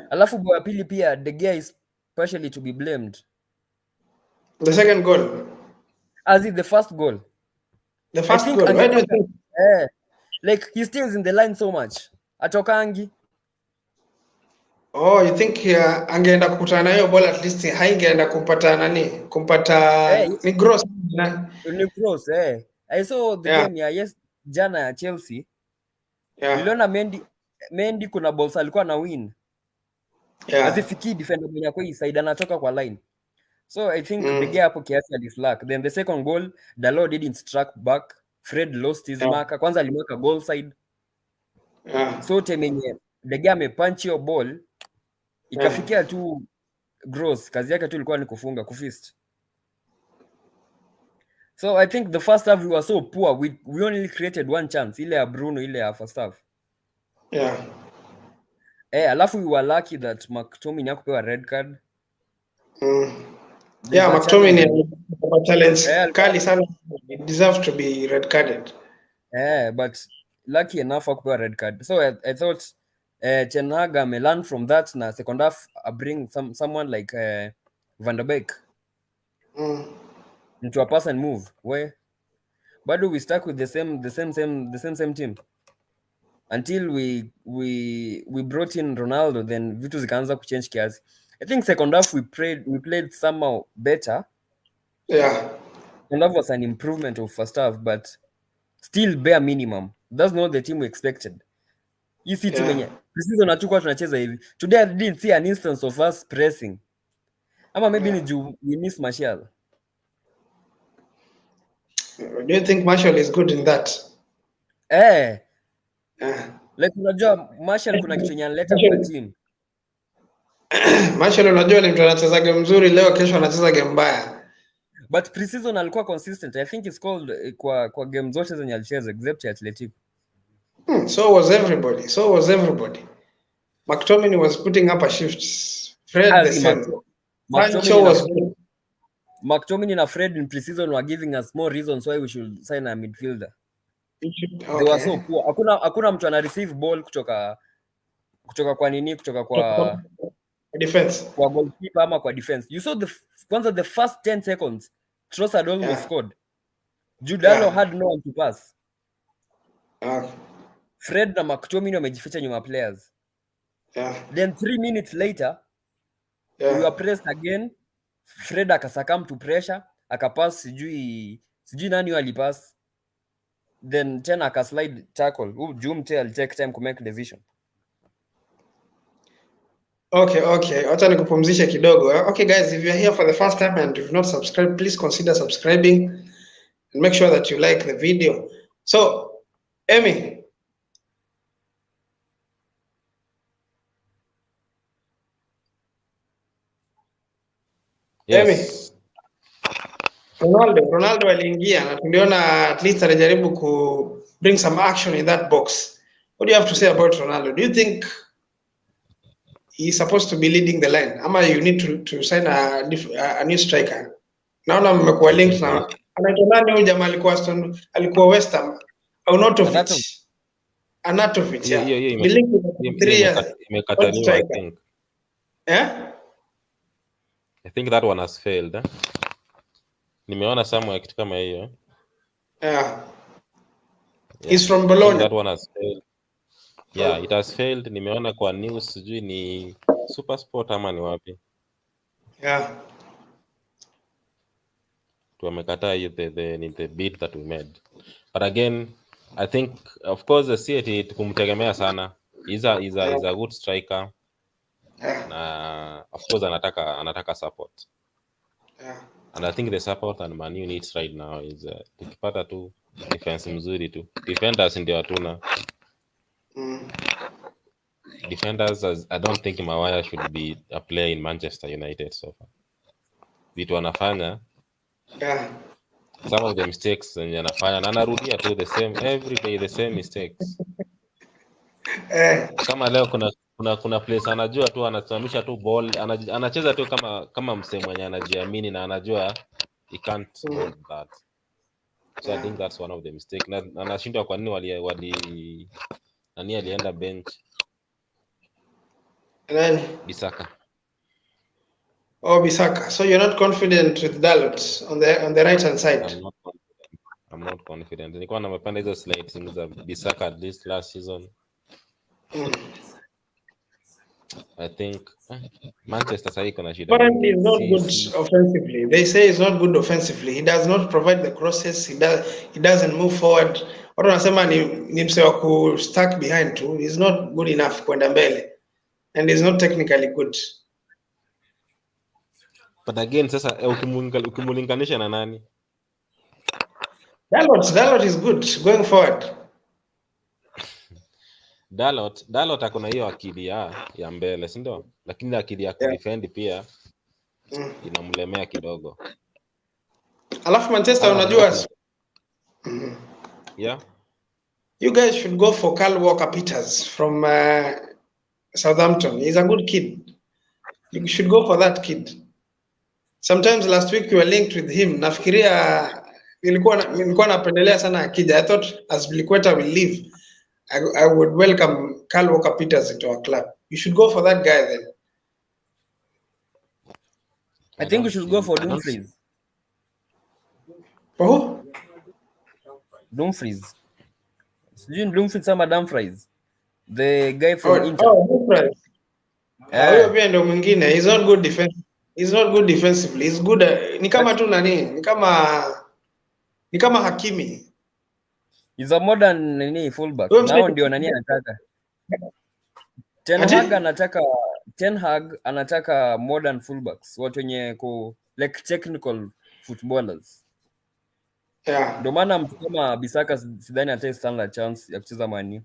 Alafu ball ya pili pia De Gea is partially to be blamed. The second goal. As in the first goal. The first goal. Why do you think? Like he stays in the line so much. Atokangi. Oh, you think angeenda kukutana na hiyo ball at least haingeenda kumpata ni Gross. Ni Gross, I saw the game ya jana ya Chelsea. Niliona Mendy kuna balls alikuwa na win. Azifiki defender mwenye kwa hii side anatoka kwa line. So I think the gap hapo kiasi alislack. Then the second goal, Dalot didn't strike back. Fred lost his marker. Kwanza alimweka goal side. So temenye the game amepunch hiyo ball ikafikia tu Gross. Kazi yake tu ilikuwa ni kufunga, kufist. So I think the first half we were so poor. We only created one chance, ile ya Bruno, ile ya first half. Alafu we were lucky that McTominay hakupewa red card. McTominay had challenge kali sana. He deserved to be red carded. But lucky enough hakupewa red card. So I thought Ten Hag may learn from that, na second half bring someone like Van der Beek into a pass and move. Where bado we stuck with the same team until we brought in Ronaldo, then vitu zikaanza kuchange kiasi. I think second half we played somehow better. Second half was an improvement of first half, but still bare minimum. That's not the team we expected. You see team yenye preseason hatukuwa tunacheza hivi. Today I didn't see an instance of us pressing. Ama maybe ni juu we miss Martial. Do you think Martial is good in that? Like unajua Martial kuna kitu yenye analeta kwa team. Martial unajua ni mtu anacheza game nzuri leo, kesho anacheza game mbaya. But preseason alikuwa consistent. I think it's called kwa game zote zenye alicheza except Atletico. So was everybody. McTominay was putting up a shift. Fred the same. McTominay na Fred in preseason were giving us more reasons why we should sign a midfielder. They were so poor. Hakuna mtu ana receive ball kutoka kwa defense. Kwa goalkeeper ama kwa defense. You saw the first 10 seconds Trossard almost scored. Judalo had no one to pass. Fred na McTominay wamejificha nyuma players. Then 3 minutes later we were pressed again. Fred akasakam to pressure, akapass sijui nani alipass. Then tena akaslide tackle. Jumte alitake time to make decision. Okay. Acha nikupumzishe kidogo. Okay guys, if you're here for the first time and you've not subscribed, please consider subscribing and make sure that you like the video. So, Emmy. Yes. Emmy. Ronaldo aliingia na tuliona at least alijaribu ku bring some action in that box. What do you have to say about Ronaldo? Do you think he's supposed to be leading the line? Ama you need to sign a new striker? Naona mmekuwa linked na anaitwa nani huyu jamaa alikuwa West Ham? Anatovic. Hiyo imekataliwa I think. Yeah? I think that one has failed. Nimeona somewhere kitu kama hiyo. Yeah. He's from Bologna. That one has failed. Yeah, it has failed. Nimeona kwa news sijui ni Super Sport ama ni wapi. Yeah. Tumekataa hiyo the bid that we made. But again, I think of course the city tukumtegemea sana. He's a good striker. Yeah. Na of course anataka support. Yeah. And I think the support and Man U needs right now is tukipata tu defense mzuri tu. Defenders ndio hatuna. Defenders, I don't think Maguire should be a player in Manchester United so far. Vitu anafanya, Yeah. some of the mistakes zenye anafanya na anarudia tu the same every day, the same mistakes. Kama leo kuna place anajua tu anasimamisha tu ball, anacheza tu kama msee mwenye anajiamini na anajua he can't hold that. So I think that's one of the mistakes. Na anashindwa kwa nini nani alienda bench? Bisaka. Oh, Bisaka. So you're not confident with Dalot on the right hand side? I'm not confident. Nilikuwa nimepanda hizo slides za Bisaka at least last season. I think Manchester sasa iko na shida. Apparently he's not good offensively. They say he's not good offensively. He does not provide the crosses. He doesn't move forward. Watu wanasema ni msee wa ku stuck behind too. He's not good enough kwenda mbele. And he's not technically good. But again, sasa ukimulinganisha na nani? Dalot is good going forward. Dalot akona hiyo akili ya mbele, si ndio? Lakini akili ya kudefend pia inamlemea kidogo. Alafu Manchester unajua yeah. You guys should go for Kyle Walker-Peters from Southampton. He's a good kid. You should go for that kid. Sometimes last week you were linked with him. Nafikiria nilikuwa napendelea sana akija. I thought as Blikweta will leave, I would welcome Kyle Walker-Peters into our club. You should go for that guy then. I think we should go for Dumfries. For who? Dumfries. Dumfries ama Dumfries. The guy from Inter. Dumfries. Huyo pia ndio mwingine. He's not good defensively. He's not good defensively. He's good. Ni kama tu nani? Ni kama Hakimi. He's a modern fullback. Nao ndio nani anataka. Ten Hag anataka modern fullbacks, watu wenye like technical footballers. Yeah. Ndio maana mtu kama Bisaka sidhani hata stand chance ya kucheza Man U.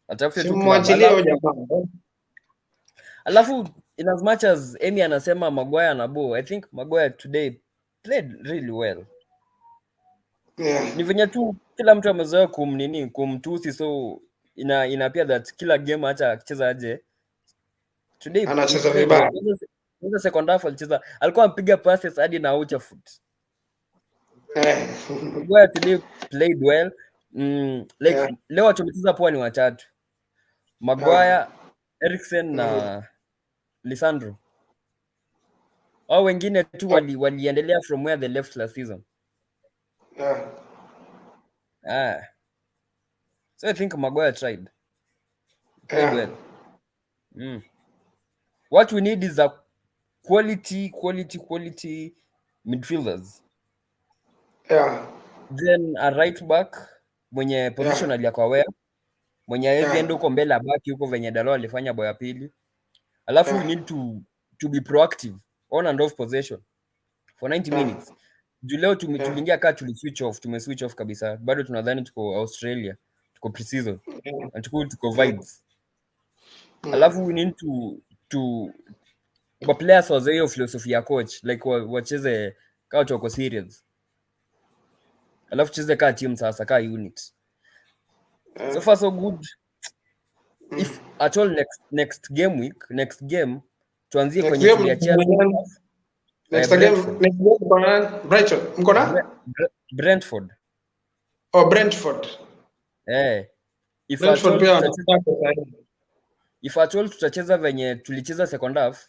Atafute tu jamaa. Alafu in as much as Amy anasema Maguire anabo, I think Maguire today played really well. Yeah. Ni venye tu kila mtu amezoea kumtusi, so inapia that kila game hata akicheza aje today anacheza vibaya. Kwanza second half alikuwa anapiga passes hadi na ucha foot. Maguire today played well. Leo wachomecheza poa ni watatu. Maguire, Eriksen na Lisandro. Au wengine tu waliendelea from where they left last season. So I think Maguire tried well. What we need is a quality midfielders. Yeah. Then a right back mwenye positionally yako aware, mwenye hawezi enda huko mbele abaki huko venye Dalo alifanya bao ya pili. Alafu we need to be proactive on and off possession for 90 minutes. Juu leo tuliingia kaa tuliswitch off, tumeswitch off kabisa. Bado tunadhani tuko Australia, tuko pre-season. Na tuko vibes. Alafu we need to kwa players wazoe hiyo philosophy ya coach, like wacheze kaa wako serious. Alafu cheze kaa team sasa, kaa unit. So far so good. If at all next game tuanzie kwenye tuliachia next game Brighton mko na Brentford. Oh, Brentford. If at all tutacheza venye tulicheza second half,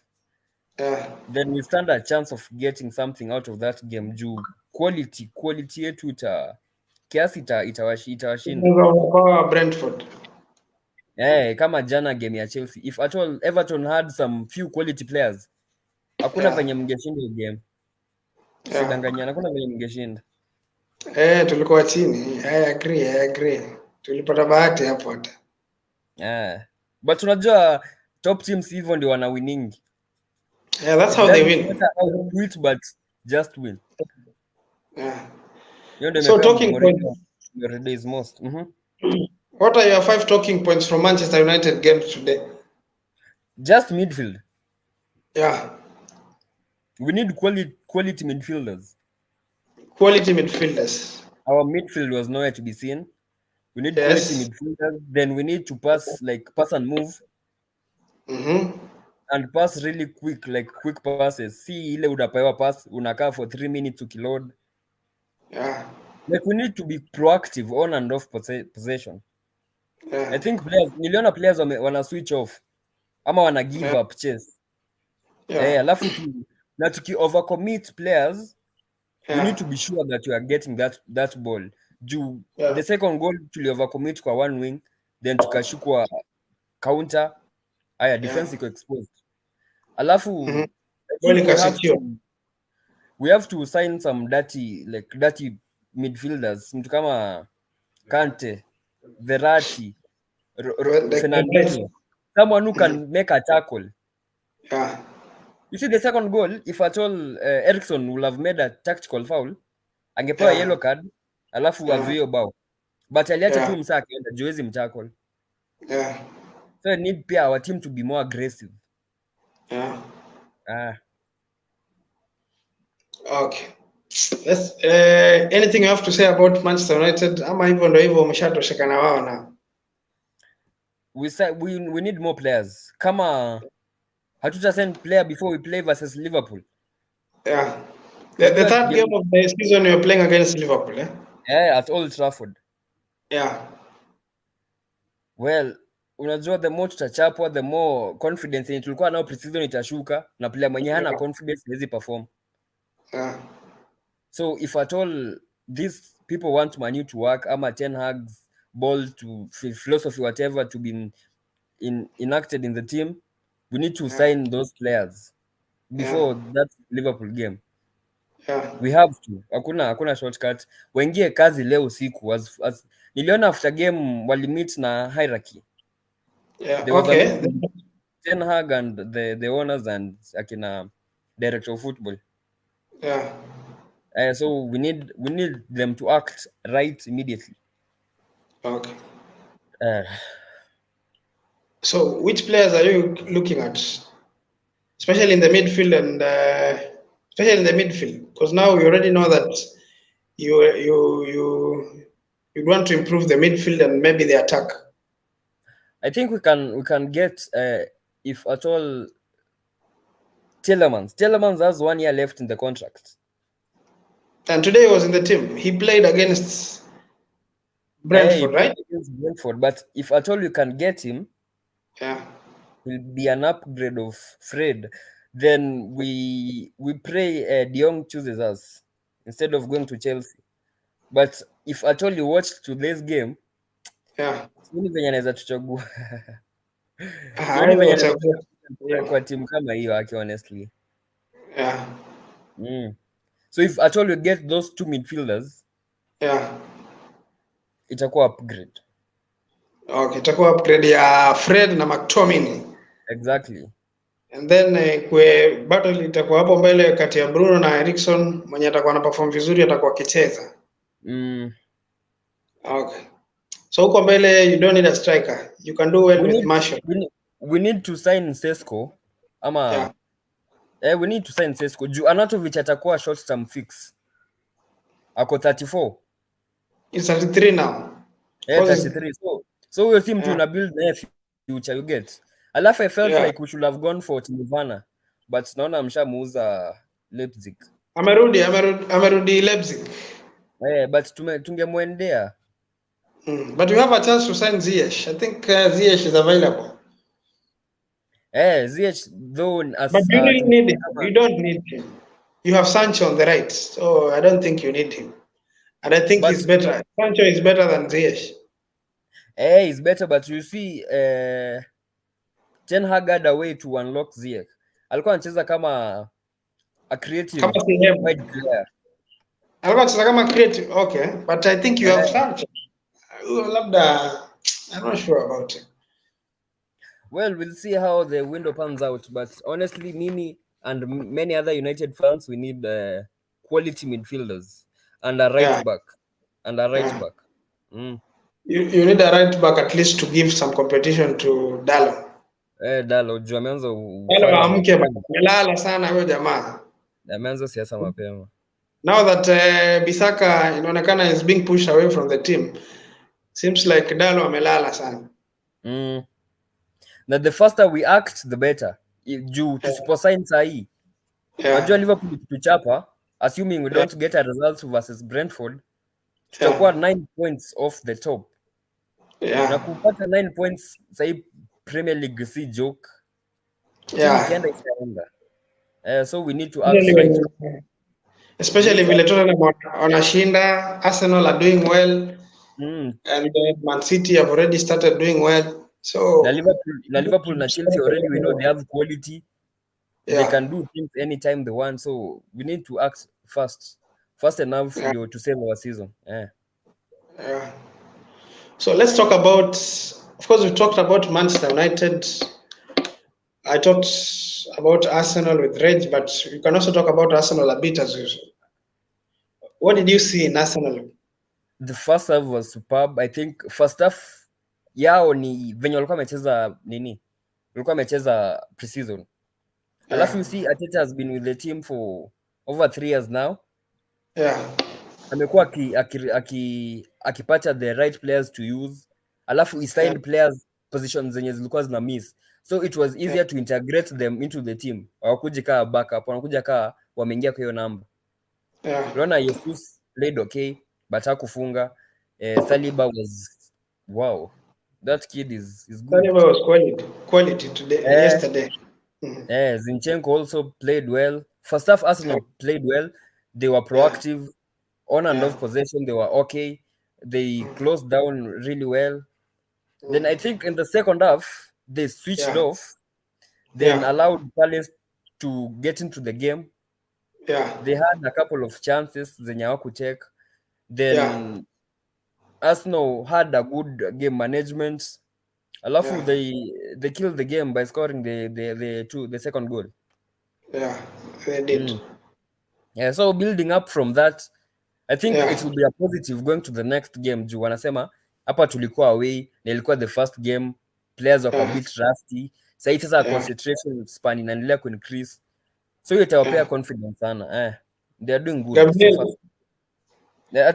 then we stand a chance of getting something out of that game. Juu quality yetu kiasi itawashinda Brentford. Kama jana game ya Chelsea. If at all Everton had some few quality players, hakuna venye mngeshinda game. Sidanganyana, hakuna venye mngeshinda. Tulikuwa chini. I agree. Tulipata bahati hapo hata. But unajua top teams hivyo ndio wana winning. That's how they win. But just win. So talking points. Your days most. What are your 5 talking points from Manchester United game today? Just midfield. We need quality midfielders. Quality midfielders. Our midfield was nowhere to be seen. We need quality midfielders. Then we need to pass and move. And pass really quick, like quick passes. See ile unapewa pass, unakaa for 3 minutes ukiload. Like we need to be proactive on and off possession. I think niliona players wana switch off ama wana give up chase. Alafu na tuki overcommit players, we need to be sure that we are getting that ball. The second goal tuli overcommit kwa one wing, then tukashukwa counter. Defense iko exposed. Alafu we have to sign some dirty midfielders, mtu kama Kante, Verratti, Fernandinho, someone who can make a tackle. You see the second goal, if at all Erikson will have made a tactical foul, angepewa yellow card, alafu azuie bao. But aliacha tu msaka akaenda juezi mtackle. So I need pia our team to be more aggressive. Okay. Anything you have to say about Manchester United? Ama hivyo ndio hivyo umeshatosheka na wao na. We need more players. Kama hatuta send player before we play versus Liverpool. The third game of the season you're playing against Liverpool, at Old Trafford. Well, unajua the more tutachapwa, the more confidence yenye tulikuwa nao pre-season itashuka, na player mwenye hana confidence hawezi perform. So if at all these people want Manu to work, ama Ten Hag's ball to philosophy whatever to be enacted in the team, we need to sign those players before that Liverpool game. We have to. Hakuna shortcut. Waingie kazi leo usiku. Niliona after game walimit na hierarchy. Ten Hag and the owners and akina director of football. So we need them to act right immediately. Okay. So which players are you looking at, especially in the midfield and especially in the midfield? Because now we already know that you want to improve the midfield and maybe the attack. I think we can get if at all Tielemans has 1 year left in the contract. And today he was in the team. He played against Brentford, right? Against Brentford, but if at all you can get him, will be an upgrade of Fred. Then we pray De Jong chooses us instead of going to Chelsea. But if at all you watched today's game, sioni venye anaweza tuchagua. Sioni venye anaweza kwa timu kama hiyo aki honestly. So if at all you get those 2 midfielders, itakuwa upgrade. Okay, itakuwa upgrade ya Fred na McTominay. Exactly. And then kwe battle itakuwa hapo mbele kati ya Bruno na Erikson, mwenye atakuwa na perform vizuri atakuwa akicheza. Okay. So huko mbele you don't need a striker. You can do well with Marshall. We need to sign Sesko. Ama we need to sign Sesko. Juu Anatovic atakuwa short term fix. Ako 34. He's 33 now. 33. So we seem to build the future you get. Alafu I felt like we should have gone for Timivana, but naona mshamuuza Leipzig. Amerudi Leipzig. But tungemwendea. But we have a chance to sign Ziyech. I think Ziyech is available. Ziyech though as but you really need him. You don't need him. You have Sancho on the right, so I don't think you need him. And I think he's better. Sancho is better than Ziyech. He's better, but you see Ten Hag had a way to unlock Ziyech. Alikuwa anacheza kama a creative wide player. Alikuwa anacheza kama creative, okay, but I think you have Sancho. Labda, I'm not sure about it. Well, we'll see how the window pans out, but honestly, Mimi and many other United fans, we need quality midfielders and a right back. You need a right back at least to give some competition to Dalo. Dalo juu ameanza amelala sana huyo jamaa. Ameanza siasa mapema. Now that Bisaka inaonekana is being pushed away from the team. Seems like Dalo amelala sana. Now the faster we act the better. Juu tusiposign sahi. Unajua Liverpool tuchapa, assuming we don't get a result versus Brentford, tutakuwa 9 points off the top. Na kupata 9 points sahi Premier League si joke. Ikienda itaenda. So we need to act right. Especially vile Tottenham wanashinda, Arsenal are doing well, and Man City have already started doing well. So Liverpool na Chelsea already we know they have quality. They can do things anytime they want. So we need to act fast enough to save our season. So let's talk about. Of course, we talked about Manchester United. I talked about Arsenal with Reg, but you can also talk about Arsenal a bit as usual. What did you see in Arsenal? The first half was superb. I think first half yao ni venye walikuwa wamecheza nini? Walikuwa wamecheza pre-season. Alafu you see Arteta has been with the team for over 3 years now. Amekuwa akipata the right players to use. Alafu he signed players positions zenye zilikuwa zina miss. So it was easier to integrate them into the team. Hawakuja kaa backup, wanakuja kaa wameingia kwa hiyo namba. Unaona Jesus played okay, but hakufunga. Saliba was wow. That kid is good. Saliba was quality today, yesterday. Zinchenko also played well. First half Arsenal played well. They were proactive, on and off possession. They were okay. They closed down really well. Then I think in the second half they switched off. Then allowed Palace to get into the game. They had a couple of chances zenye hawakutake. Then Arsenal had a good game management. Alafu they killed the game by scoring the second goal. They did. So building up from that, I think it will be a positive going to the next game. Juu wanasema hapa tulikuwa away na ilikuwa the first game, players were a bit rusty. Sasa concentration span inaendelea ku increase. So itawapea confidence sana. They are doing good.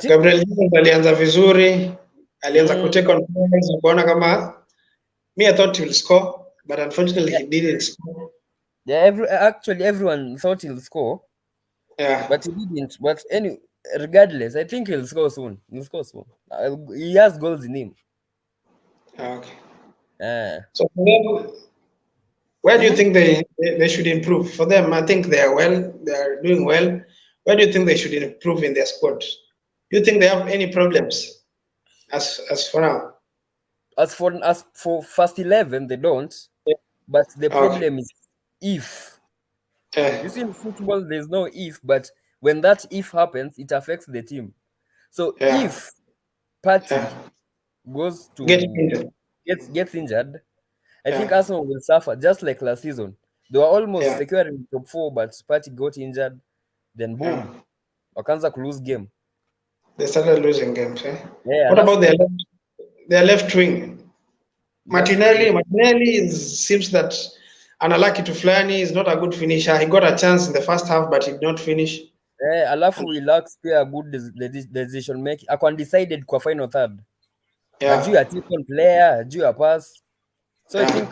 Gabriel Jesus alianza vizuri, alianza kutake on kuona kama I thought he will score, but unfortunately he didn't score. Actually everyone thought he'll score. But he didn't. But anyway, regardless, I think he'll score soon. He has goals in him. Okay. So for them, where do you think they should improve? For them, I think they are well. They are doing well. Where do you think they should improve in their squad? Do you think they have any problems as for now? As for first 11, they don't. But the problem is if. You see, in football, there's no if, but when that if happens, it affects the team. So if Partey goes to gets injured, I think Arsenal will suffer just like last season. They were almost securing top 4, but Partey got injured. Then boom, wakaanza to lose game. They started losing games. Yeah, What about their left wing? Martinelli seems that unlucky to Flani is not a good finisher. He got a chance in the first half, but he did not finish. Alafu we lack a good decision making. Ako undecided kwa final third. Juu ya team player, juu ya pass. So I think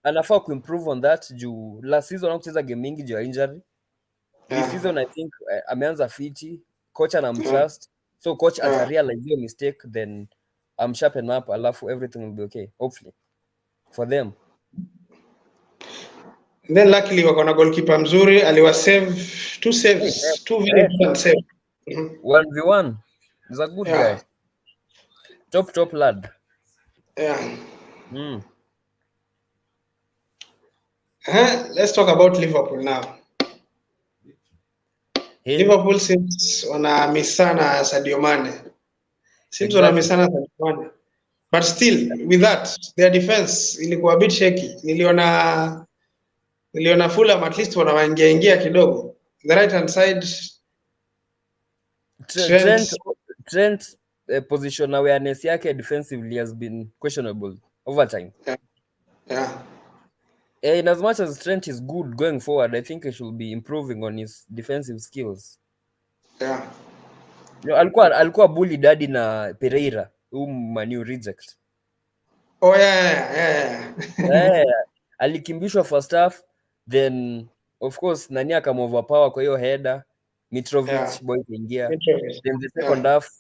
anafaa kuimprove on that juu last season hakucheza game mingi juu ya injury. This season I think ameanza fiti, coach anamtrust. So coach atarealize your mistake, then sharpen up, alafu everything will be okay, hopefully for them. And then luckily wako na goalkeeper mzuri, aliwa save 2 saves, 2 very important saves. 1v1. He's a good guy. Top lad. Let's talk about Liverpool now. Liverpool seems wanamissana Sadio Mane. Wanamissana Sadio Mane. But still, with that, their defense ilikuwa a bit shaky. Niliona Fulham at least wanawaingia kidogo. The right hand side, Trent position awareness yake defensively has been questionable over time. In as much as Trent is good going forward, I think he should be improving on his defensive skills. Alikuwa bully daddy na Pereira, Manu reject. Alikimbishwa first half, then of course nani akamoverpower kwa hiyo header, Mitrovic boy ingia. Then the second half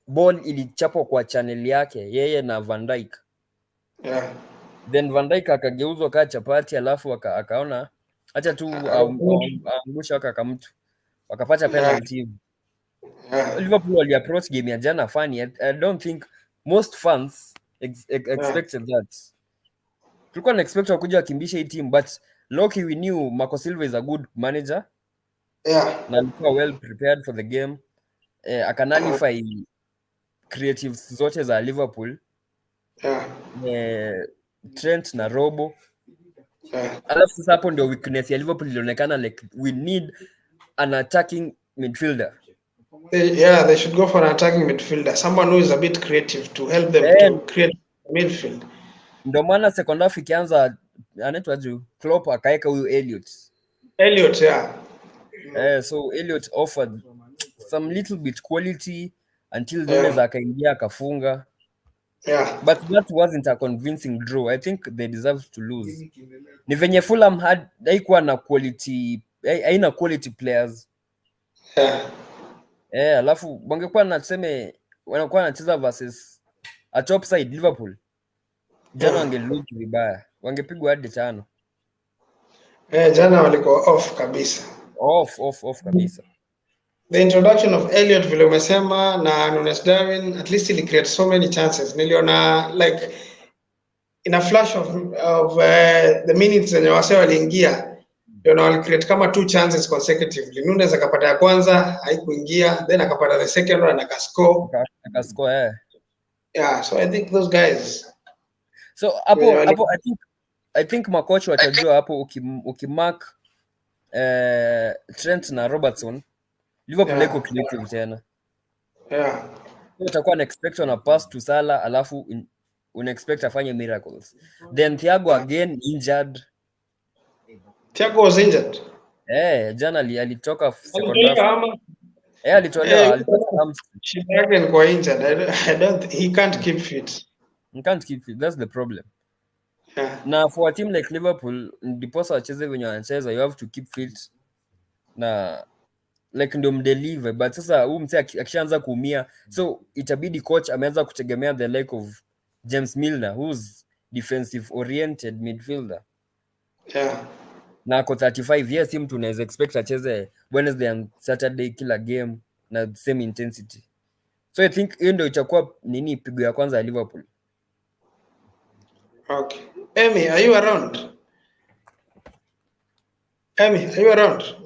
ball ilichapwa kwa channel yake yeye na Van Dijk. Then Van Dijk akageuzwa kaa chapati, alafu akaona acha tu angusha akamtu, wakapata penalty. Liverpool wali approach game ya jana funny. I don't think most fans expected that. Tulikuwa na expect wakuja wakimbisha hii team, but lucky we knew Marco Silva is a good manager. Na alikuwa well prepared for the game. Akanalify creatives zote za Liverpool. Trent na Robo. Alafu sasa hapo ndio weakness ya Liverpool ilionekana, like we need an attacking midfielder. They should go for an attacking midfielder, someone who is a bit creative to help them to create midfield. Ndio maana second half ikianza anaitwa juu Klopp akaeka huyu Elliot. So Elliot offered some little bit quality until Nunes akaingia akafunga. But that wasn't a convincing draw. I think they deserved to lose. Ni venye Fulham haikuwa na quality, haina quality players. Alafu wangekuwa na tuseme wanakuwa wanacheza versus a top side Liverpool. Jana wangelook vibaya. Wangepigwa hadi 5. Jana walikuwa off kabisa. Off kabisa. The introduction of Elliot vile umesema na Nunes Darwin at least ili create so many chances. Niliona like in a flash of the minutes zenye wase waliingia, ndio wali create kama 2 chances consecutively. Nunes akapata ya kwanza haikuingia, then akapata the second one akascore. So I think those guys. So hapo I think makocha watajua hapo ukimark Trent na Robertson, Liverpool iko creative tena. Utakuwa na expect na pass to Salah, alafu una expect afanye miracles. Then Thiago again injured. Thiago was injured. Jana alitoka second half. Alitolewa shida yake ni kwa injured. He can't keep fit. That's the problem. Na for a team like Liverpool, ndiposa wacheze wenye wanacheza, you have to keep fit na like ndio mdeliver. But sasa huyu mse akishaanza kuumia, so itabidi coach ameanza kutegemea the like of James Milner, who's defensive oriented midfielder. Na ako 35 years, mtu unaweza expect acheze Wednesday and Saturday kila game na the same intensity. So I think hiyo ndio itakuwa nini pigo ya kwanza ya Liverpool. Okay. Emi, are you around?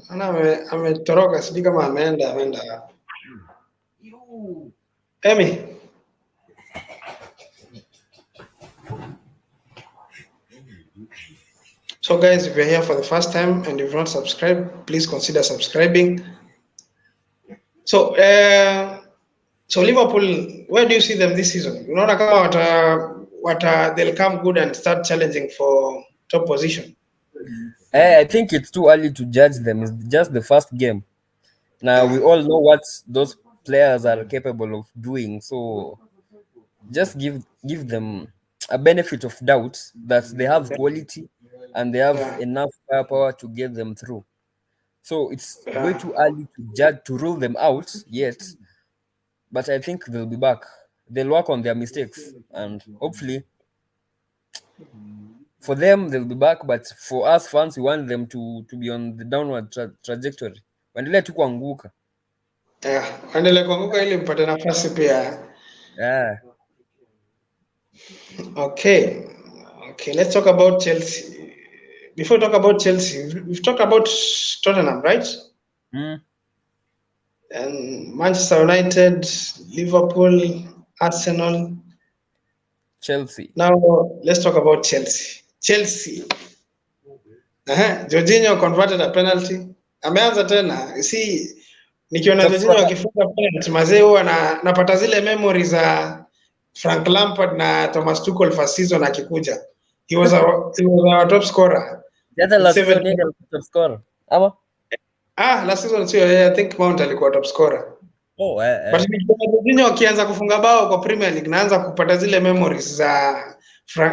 Ana ametoroka, sijui kama ameenda. Emi. So guys, if you're here for the first time and you've not subscribed, please consider subscribing. So so Liverpool, where do you see them this season? Unaona kama they'll come good and start challenging for top position? I think it's too early to judge them. It's just the first game. Now we all know what those players are capable of doing. So just give them a benefit of doubt that they have quality and they have enough firepower to get them through. So it's way too early to judge, to rule them out yet. But I think they'll be back. They'll work on their mistakes and hopefully for them they'll be back, but for us fans we want them to be on the downward trajectory. Waendelee tu kuanguka. Waendelee kuanguka ili mpate nafasi pia. Okay, let's talk about Chelsea. Before we talk about Chelsea, we've talked about Tottenham, right? And Manchester United, Liverpool, Arsenal, Chelsea. Now let's talk about Chelsea. Jorginho converted a penalty. Ameanza tena. See, nikiona Jorginho akifunga penalty, mazee huwa napata zile memories za Frank Lampard na Thomas Tuchel first season akikuja. He was our top scorer. That's last season he was top scorer. Ama? Last season sio, I think Mount alikuwa top scorer. But Jorginho akianza kufunga bao kwa Premier League naanza kupata zile memories za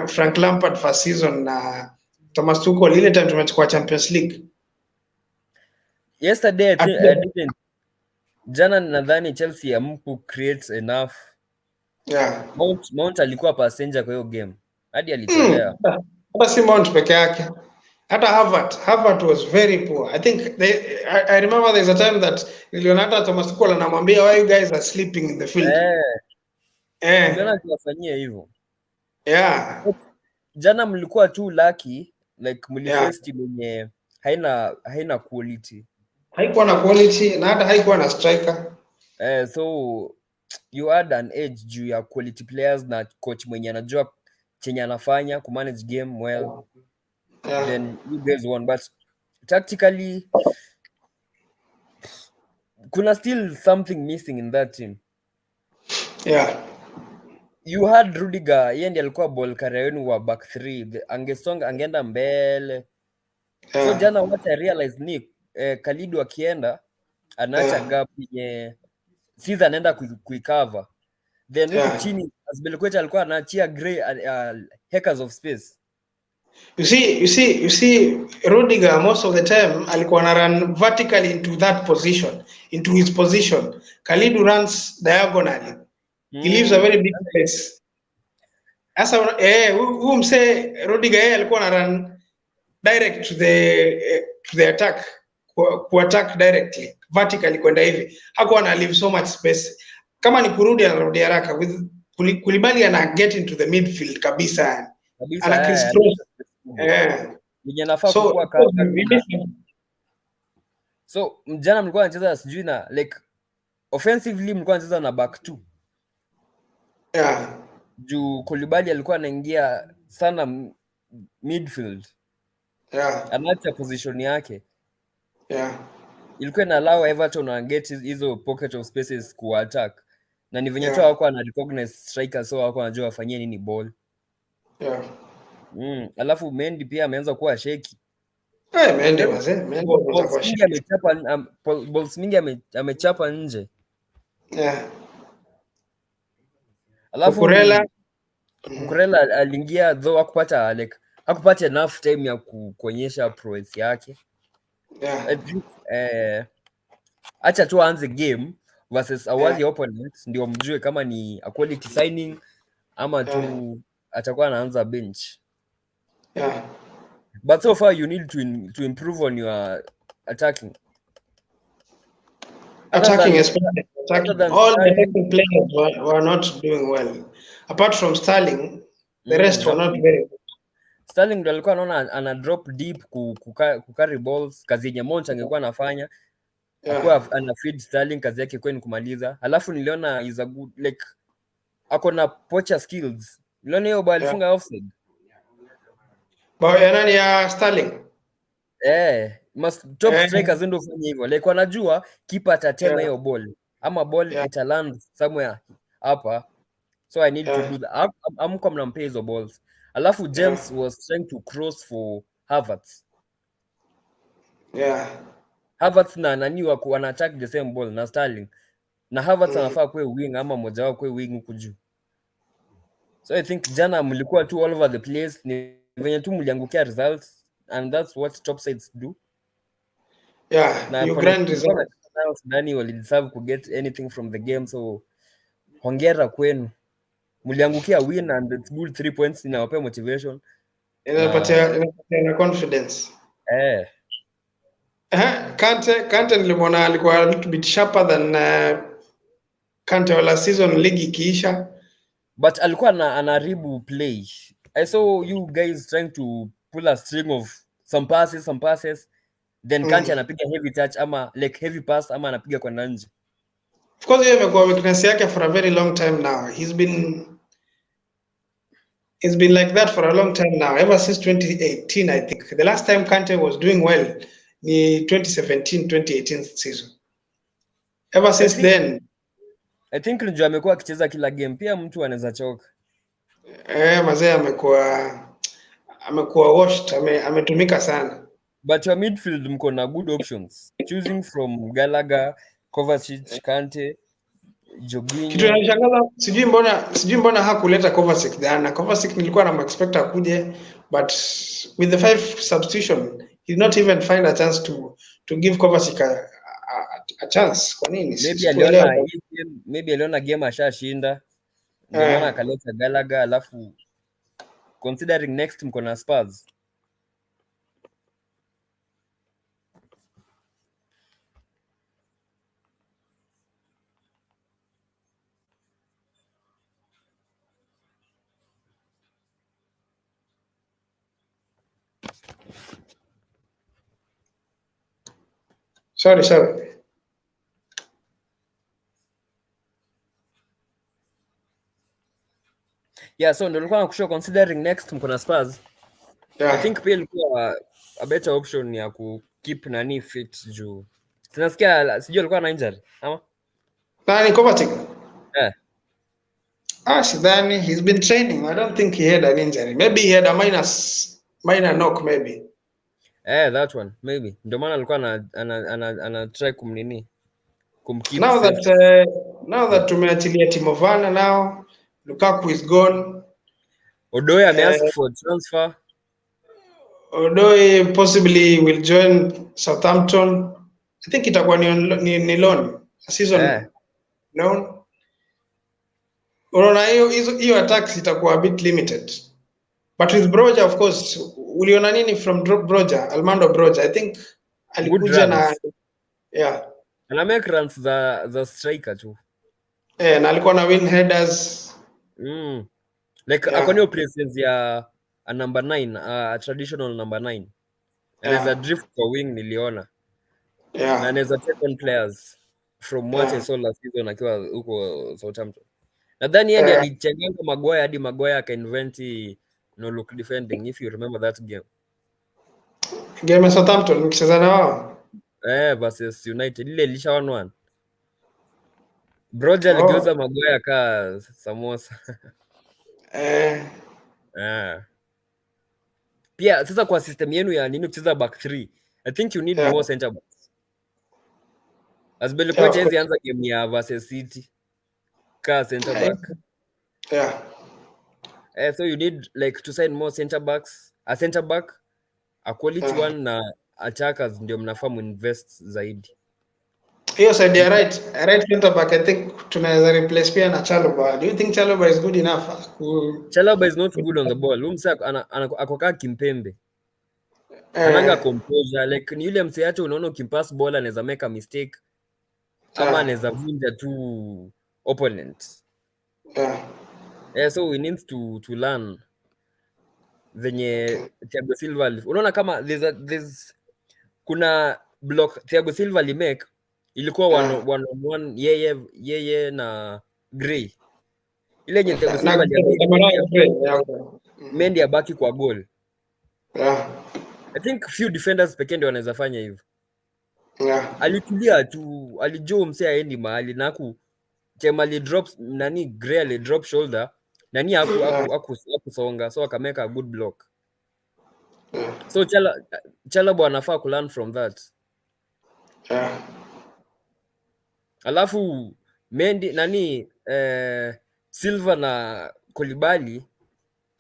Frank Lampard first season na Thomas Tuchel ile time tumechukua Champions League. Yesterday I didn't. Jana nadhani Chelsea amku create enough. Mount alikuwa passenger kwa hiyo game. Hadi alitolea. Hata si Mount peke yake. Hata Havertz was very poor. I think I remember there's a time that Leonardo Thomas Tuchel anamwambia why you guys are sleeping in the field. Mbona tunafanyia hivyo? Jana mlikuwa too lucky, like mliface team yenye haina quality. Haikuwa na quality na hata haikuwa na striker. So you had an edge juu ya quality players na coach mwenye anajua chenye anafanya ku manage game well. Then you guys won, but tactically kuna still something missing in that team. You had Rudiger, yeye ndiye alikuwa ball carrier wenu wa back 3. Angeenda mbele. So jana what I realized ni Kalidu akienda anaacha gap yenye Caesar anaenda kuicover. Then huko chini Azpilicueta alikuwa anaachia Gray acres of space. You see Rudiger most of the time alikuwa na run vertically into that position, into his position. Kalidu runs diagonally. He leaves a very big space. Asa huyu mse Rudiger alikuwa na run direct to the attack, ku attack directly vertically kwenda hivi. Hakuwa na leave so much space. Kama ni kurudi anarudi haraka, with Koulibaly ana get into the midfield kabisa. Ana crisscross. So mjana mlikuwa anacheza sijui na like offensively mlikuwa anacheza na back 2. Juu Koulibaly alikuwa anaingia sana midfield. Anaacha position yake. Ilikuwa ina allow Everton to get hizo pocket of spaces ku attack. Na ni venye tu wako ana recognize striker, so wako anajua afanyie nini ball. Alafu Mendy pia ameanza kuwa shaky. Mendy amekuwa shaky. Amechapa balls mingi amechapa nje. Alafu Cucurella aliingia though hakupata enough time ya kuonyesha prowess yake. Acha tu aanze game versus a worthy opponent ndio mjue kama ni a quality signing ama tu atakuwa anaanza bench. But so far you need to improve on your attacking. Especially attacking. All the attacking players were not doing well. Apart from Sterling, the rest were not very good. Sterling ndo alikuwa anaona ana drop deep ku carry balls, kazi yenye Mount angekuwa anafanya. Akuwa ana feed Sterling, kazi yake kwa ni kumaliza. Alafu niliona is a good like ako na poacher skills. Niliona hiyo ball alifunga offside. Bao ya nani ya Sterling? Top strikers ndio fanya hivyo. Like wanajua keeper atatema hiyo ball ama ball italand somewhere hapa. So I need to do that. Amko mnampea hizo balls. Alafu James was trying to cross for Havertz. Havertz na nani wana attack the same ball na Sterling. Na Havertz anafaa kuwe wing ama mmoja wao kuwe wing huku juu. So I think jana mlikuwa tu all over the place, ni venye tu mliangukia results, and that's what top sides do. Na you grand results. Nani wali deserve to get anything from the game, so hongera kwenu. Mliangukia win and it's good 3 points, inawapea motivation. Inapatia confidence. Kante nilimwona alikuwa a little bit sharper than Kante wala season league ikiisha. But alikuwa anaribu play. I saw you guys trying to pull a string of some passes. Then Kante anapiga heavy touch ama like heavy pass ama anapiga kwa nje. Of course yeye amekuwa weakness yake for a very long time now. He's been like that for a long time now, ever since 2018 I think. The last time Kante was doing well ni 2017-2018 season. Ever since then I think ndio amekuwa akicheza kila game, pia mtu anaweza choka. Mazee amekuwa washed, ametumika sana. But your midfield mko na good options. Choosing from Gallagher, Kovacic, Kante, Jorginho. Kitu kinashangaza, sijui mbona hakuleta Kovacic jana. Kovacic nilikuwa na expect akuje, but with the 5 substitution, he did not even find a chance to give Kovacic a chance. Kwa nini? Maybe aliona game ashashinda. Ndio maana akaleta Gallagher, alafu considering next mko na Spurs. Sorry. Yeah, so ndio nilikuwa nakushow considering next mko na Spurs. I think pia ilikuwa a better option ya ku keep nani fit juu. Tunasikia sijui alikuwa na injury ama? Nani Kovacic? Sidhani, he's been training. I don't think he had an injury. Maybe he had a minor knock maybe. That one maybe. Ndio maana alikuwa ana try kumkeep. Now that tumeachilia Timo Werner now, Lukaku is gone. Odoi ameask for transfer. Odoi possibly will join Southampton. I think itakuwa ni loan. A season loan. Unaona hiyo attacks itakuwa a bit limited. But with Broja, of course, uliona nini from Broja? Armando Broja, I think alikuja na ana make runs za striker tu. Na alikuwa na win headers. Like akonyo presence ya a number 9, a traditional number 9. Anaweza drift kwa wing niliona. Na anaweza take on players from what I saw last season akiwa huko Southampton. Nadhani yeye alichanganya Maguire hadi Maguire akainvent no look defending, if you remember that game. Game ya Southampton mkicheza na wao? Versus United ile ilisha 1-1. Broja aligeuza Maguire ka samosa. Pia sasa kwa system yenu ya nini kucheza back 3, I think you need more center backs. As Bellecourt hizi anza game ya versus City ka center back. So you need like to sign more center backs, a center back, a quality one na attackers ndio mnafaa invest zaidi. Hiyo side ya right center back, I think tunaweza replace pia na Chalobah. Do you think Chalobah is good enough? Chalobah is not good on the ball. Msa akokaa kimpembe. Ananga composure, like ni yule mse yacho unaona ukimpass ball anaweza make a mistake. Ama anaweza vunja tu opponent. So we need to learn venye Thiago Silva. Unaona kama there's kuna block Thiago Silva limake ilikuwa one yeye na Gray. Ile yenye Thiago Silva Mendy abaki kwa goal. Yeah. I think few defenders pekee ndio wanaweza fanya hivyo. Yeah. Alitulia tu, alijua msee aendi mahali na Chemali drops nani Gray drop shoulder nani hakusonga, so akameka a good block. Yeah. So Chalobah anafaa ku learn from that. Yeah. Alafu Mendy nani Silva na Koulibaly,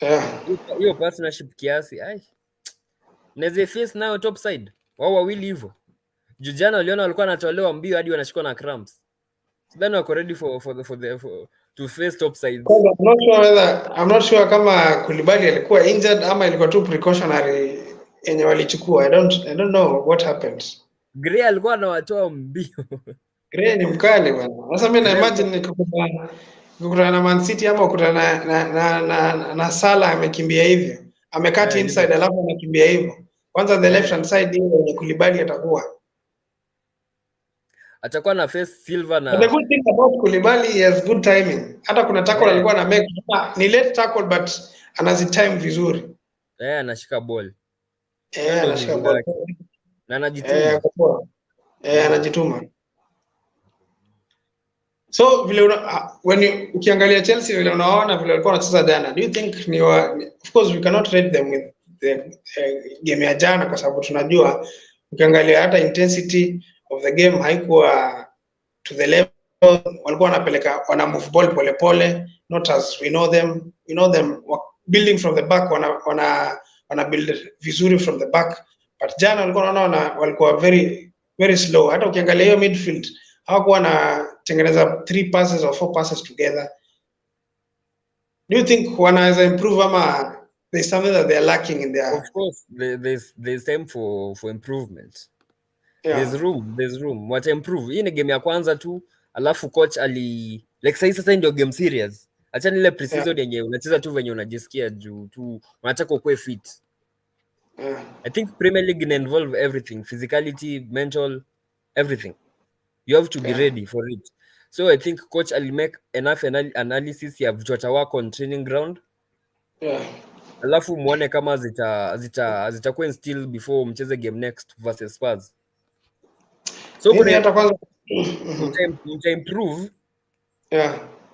Yeah. hiyo partnership kiasi naweza face nayo top side wao wawili hivyo. Jana waliona walikuwa wanatolewa mbio hadi wanashikwa na cramps. So then wako ready for to face top sides. I'm not sure kama Koulibaly alikuwa injured ama ilikuwa tu precautionary yenye walichukua. I don't know what happened. Gray alikuwa anawatoa mbio. Gray ni mkali bwana. Sasa mimi na imagine nikikutana na Man City ama kukutana na Salah amekimbia hivyo. Amekati inside alafu anakimbia hivyo. Kwanza the left hand side hiyo yenye Koulibaly atakuwa na face Silva na. The good thing about Koulibaly, he has good timing. Hata kuna tackle alikuwa na make ni late tackle but anazitime vizuri. Anashika ball. Anashika ball. Na anajituma. Anajituma. So vile ukiangalia Chelsea vile unaona vile walikuwa wanacheza jana, do you think of course we cannot rate them with the game ya jana kwa sababu tunajua ukiangalia hata intensity of the game haikuwa to the level, walikuwa wana move ball pole pole, not as we know them building from the back, wana build vizuri from the back, but jana walikuwa very very slow. Hata ukiangalia hiyo midfield hawakuwa wanatengeneza 3 passes or 4 passes together. Do you think wanaweza improve ama there's something that they are lacking in there? Of course there's time for improvement. Yeah. There's room. What improve? Hii ni game ya kwanza tu, alafu coach like sasa ndio game serious. Acha ile pre-season yenye unacheza tu venye unajisikia juu tu unataka ukue fit. I think Premier League involve everything, physicality, mental, everything. You have to be ready for it. So I think coach will make enough analysis ya vichota wako on training ground. Alafu muone kama zitakuwa instill before mcheze game next versus Spurs. So mta improve.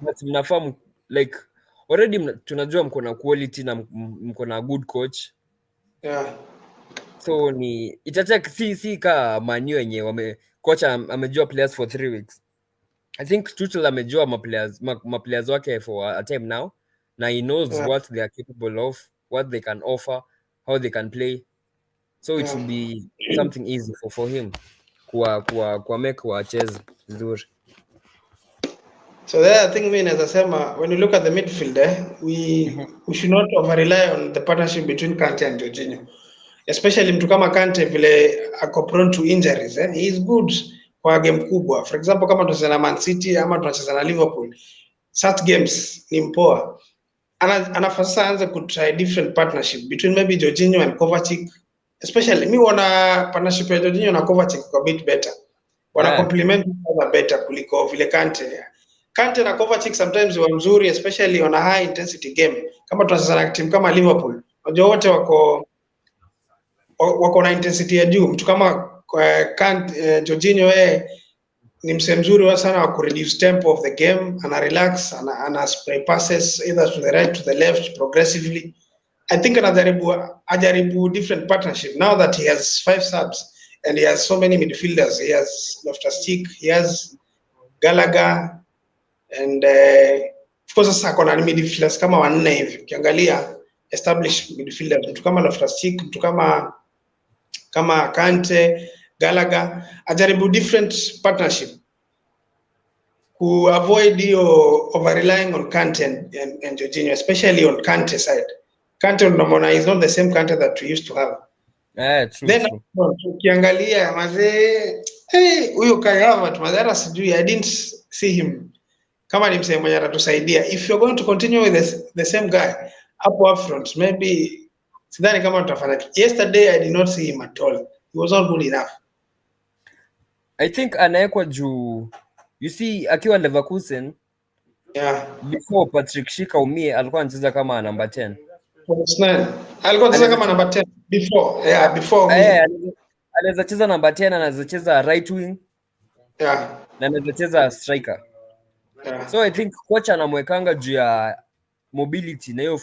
But mnafahamu like already tunajua mko na quality na mko na good coach. So ni itatake si ka Man U yenye coach amejua players for 3 weeks. I think Tuchel amejua ma players wake for a time now, na he knows what they are capable of, what they can offer, how they can play. So it will be something easy for him kwa make wacheze vizuri. So there I think mimi naweza sema when you look at the midfield we should not over rely on the partnership between Kante and Jorginho, especially mtu kama Kante vile ako prone to injuries. He is good kwa game kubwa. For example kama tunacheza na Man City ama tunacheza na Liverpool, such games ni mpoa. Anafasa aanze ku try different partnership between maybe Jorginho and Kovacic. Especially me wana partnership ya Jorginho na Kovacic a bit better. Wana complement each other better kuliko vile Kante na Kovacic sometimes wa mzuri, especially on a high intensity game. Kama tunacheza na team kama Liverpool, unajua wote wako na intensity ya juu. Mtu kama Jorginho ni msee mzuri sana wa reduce tempo of the game, ana relax, ana spray passes either to the right to the left progressively. I think ajaribu different partnership now that he has 5 subs and he has so many midfielders. He has Loftus-Cheek, he has Gallagher, and of course sasa kuna midfielders kama 4 hivi. Ukiangalia established midfielders, mtu kama Loftus-Cheek, mtu kama Kante, Gallagher, ajaribu different partnership to avoid over relying on Kante and Jorginho, especially on Kante side. Kante is not the same Kante that we used to have. True. Then ukiangalia mazee huyo Kai Havertz mazee sijui, I didn't see him kama ni msemo mwenye atatusaidia. If you're going to continue with the same guy up front, maybe sidhani kama tutafanya. Yesterday I did not see him at all. He was not good enough. I think anaekwa juu, you see akiwa Leverkusen before Patrick Schick umie alikuwa anacheza kama number 10. Alikuwa anacheza kama number 10. before. Yeah, before Eh, me. anaweza cheza namba 10, anaweza cheza right wing Yeah. na anaweza cheza striker. Yeah. So I think kocha anamwekanga juu ya mobility na hiyo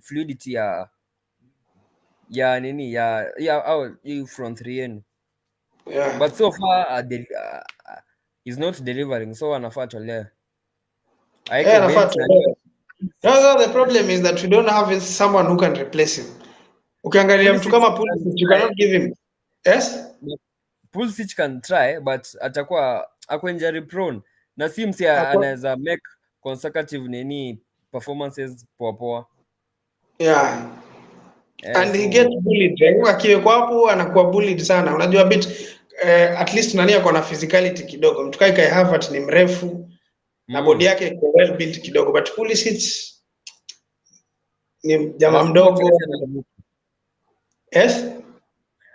fluidity ya nini ya au front three yenu. Yeah. But so far he's not delivering, so anafaa tolewe. Yeah, anafaa tolewe. No, the problem is that we don't have someone who can replace him. Ukiangalia mtu kama Pulisic, you cannot give him. Yes? Pulisic can try, but atakuwa ako injury prone. Na si msi anaweza make consecutive nini performances poa. Yeah. And he gets bullied. Akiwekwa hapo anakuwa bullied sana. Unajua bit at least nani ako na physicality kidogo. Mtu Kai Havertz ni mrefu na body yake iko well built kidogo, but Pulisic ni jamaa mdogo. Yes?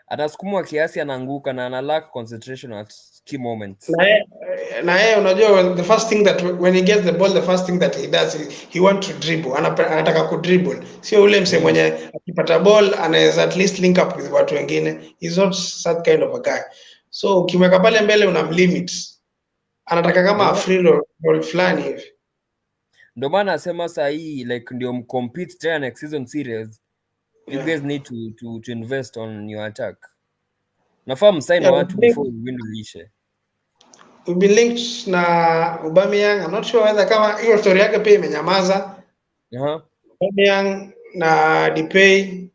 Atasukumwa kiasi, anaanguka na ana lack concentration at key moments. Na yeye unajua the first thing that when he gets the ball, the first thing that he does he want to dribble. Anataka ku dribble. Sio ule mse mwenye akipata ball anaweza at least link up with watu wengine. He's not that kind of a guy. So ukimweka pale mbele unamlimit. Anataka kama free roll fulani hivi. Ndio maana nasema saa hii like ndio mcompete tena next season series. You guys need to invest on your attack. Nafaa msign watu before window ishe. We've been linked na Aubameyang. I'm not sure whether kama hiyo story yake pia imenyamaza. Aubameyang na Depay.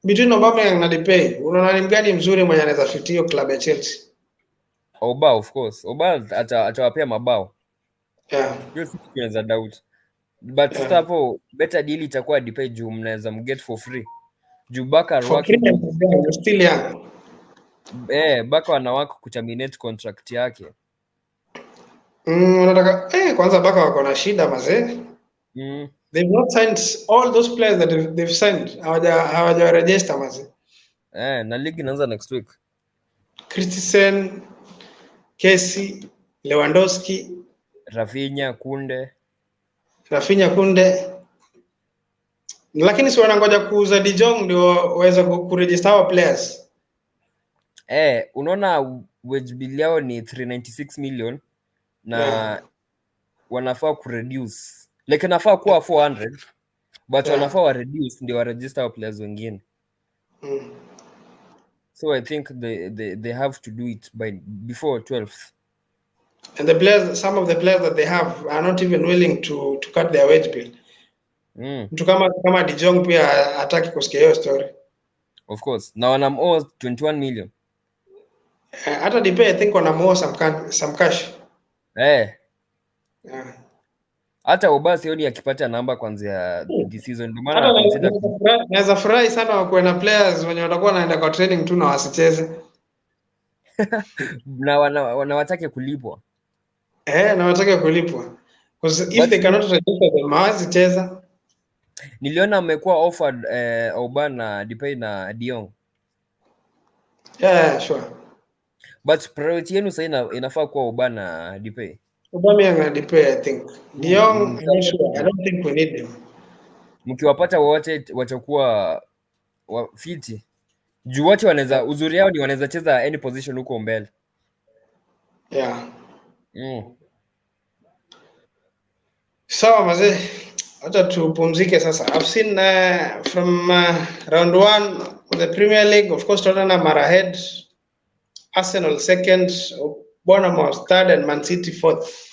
Between Aubameyang na Depay, unaona ni mgani mzuri mwenye anaweza fit hiyo club ya Chelsea? Oba, of course. Oba atawapea mabao. Yeah. Hiyo si tunaweza doubt. But stapo better deal itakuwa Depay juu mnaweza mget for free. Juu Baka still young. Baka wanawaka kuterminate contract yake. Unataka kwanza Baka wako na shida mazee. They've not signed all those players that they've signed. Hawaja register mazee. Na ligi inaanza next week. Christensen, Kessie, Lewandowski, Rafinha, Kunde. Lakini si wanangoja kuuza De Jong ndio waweze kuregister our players. Unaona wage bill yao ni 396 million na wanafaa kureduce. Like nafaa kuwa 400 but wanafaa wa reduce ndio wa register our players wengine. So I think they have to do it before 12th. And the players, some of the players that they have are not even willing to cut their wage bill. Mtu kama De Jong pia hataki kusikia hiyo story. Of course. Na wanamo 21 million. Hata Depay I think wanamo some cash. Hata Oba sioni akipata namba kwanza this season. Ndio maana consider naweza furahi sana wakuwe na players wenye watakuwa wanaenda kwa training tu na wasicheze. Na wanawataka kulipwa. Na wataka kulipwa. Because if they cannot register them, wasicheza. Niliona amekuwa offered Oba na Depay na De Jong. Yeah, sure. But priority yenu sasa inafaa kuwa Oba na Depay. Aubameyang na Depay I think. De Jong, sure. I don't think we need them. Mkiwapata wote watakuwa fiti. Juu wote wanaweza, uzuri yao ni wanaweza cheza any position huko mbele. Yeah. Sawa mazee. Acha tupumzike sasa. I've seen from round 1 of the Premier League, of course Tottenham are ahead. Arsenal second, Bournemouth third and Man City fourth.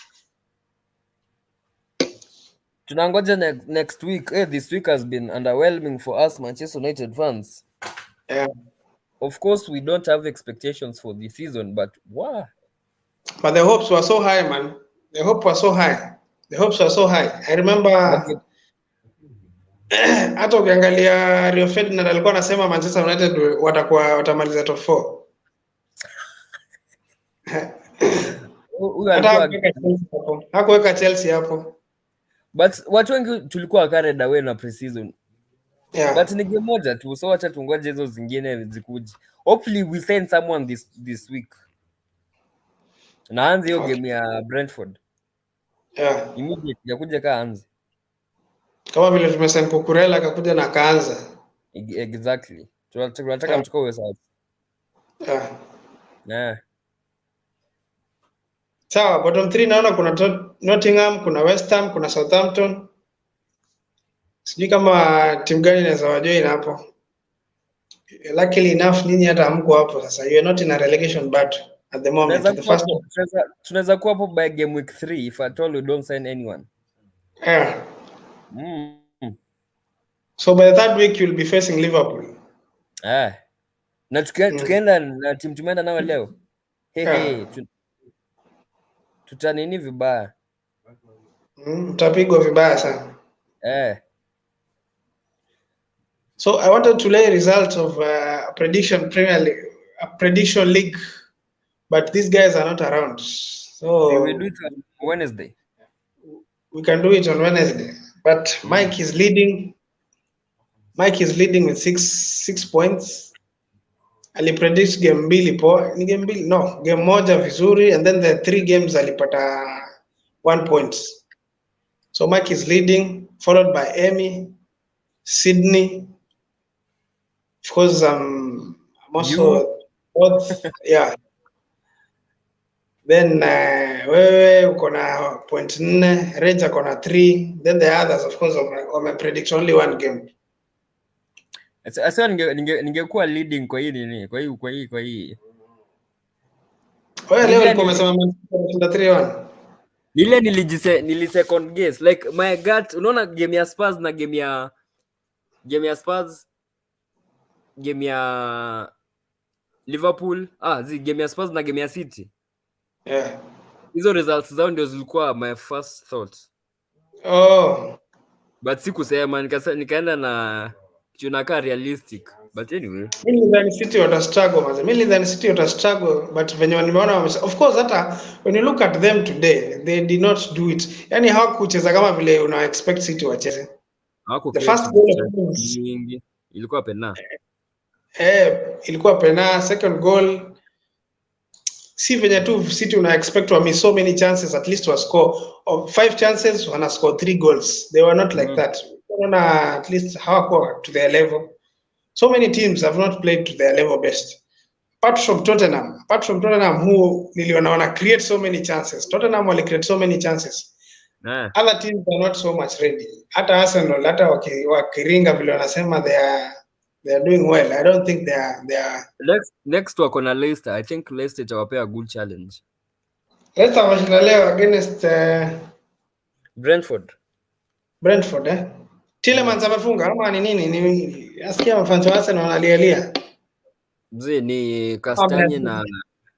Tunangoja next week. This week has been underwhelming for us Manchester United fans. Yeah. Of course we don't have expectations for the season, but wow. But the hopes were so high, man. The hopes were so high. I remember hata ukiangalia Rio Ferdinand alikuwa anasema Manchester United watamaliza top 4. Hakuweka Chelsea hapo. But watu wengi tulikuwa carried away na pre-season. Yeah. But ni game moja tu, so acha tungoje hizo zingine zikuje. Hopefully we send someone this week. Naanze hiyo game ya Brentford. Yeah. Immediately yakuja kaanze. Kama vile tumesign Kukurela akakuja na akaanza. Exactly. Tunataka mchukue huyo sasa. Yeah. Sawa, bottom 3 naona kuna Nottingham, kuna West Ham, kuna Southampton. Sijui kama timu gani inaweza wajoin hapo. Luckily enough ninyi hata hamko hapo sasa. You are not in a relegation battle at the moment. Tunaweza kuwa hapo by game week 3 if at all we don't sign anyone. Yeah. So by the third week you'll be facing Liverpool. Na tukienda na timu tumeenda nao leo. Tutanini vibaya. Tutapigwa vibaya sana. So I wanted to lay results of prediction league, but these guys are not around. So we will do it on Wednesday. We can do it on Wednesday. But Mike is leading. Mike is leading with six points. Alipredict game mbili poa. Ni game mbili? No, game moja vizuri, and then the 3 games alipata 1 point. So Mike is leading, followed by Amy, Sydney. Of course, I'm also fourth. Yeah. Then wewe uko na point 4, Rage uko na 3. Then the others of course predict only 1 game. Sasa ningekuwa leading kwa hii nini? Kwa hii. Wewe leo ulikuwa umesema Manchester 3-1. Ile nili second guess like my gut, unaona game ya Spurs na game ya Spurs, game ya Liverpool, game ya Spurs na game ya City. Yeah. Hizo results zao ndio zilikuwa my first thought. But sikusema nikaenda na tunaka realistic. But anyway, mimi ndani City wata struggle, but venye nimeona of course hata when you look at them today they did not do it. Yani hawakucheza kama vile una expect City wacheze. The first goal ilikuwa pena. Ilikuwa pena, second goal si venye tu City una expect wa miss so many chances at least wa score of 5 chances wana score 3 goals. They were not like that. At least hawakuwa to their level. So many teams have not played to their level best. Apart from Tottenham who niliona wana create so many chances. Tottenham wali create so many chances. Other teams are not so much ready. Hata Arsenal hata wakiringa vile wanasema they are doing well. I don't think they are next wako na Leicester. I think Leicester itawapea good challenge. Leicester washinda leo against Brentford. Tielemans amefunga ama ni nini? Nasikia mfano wa Arsenal wanalialia. Ni Kastanye na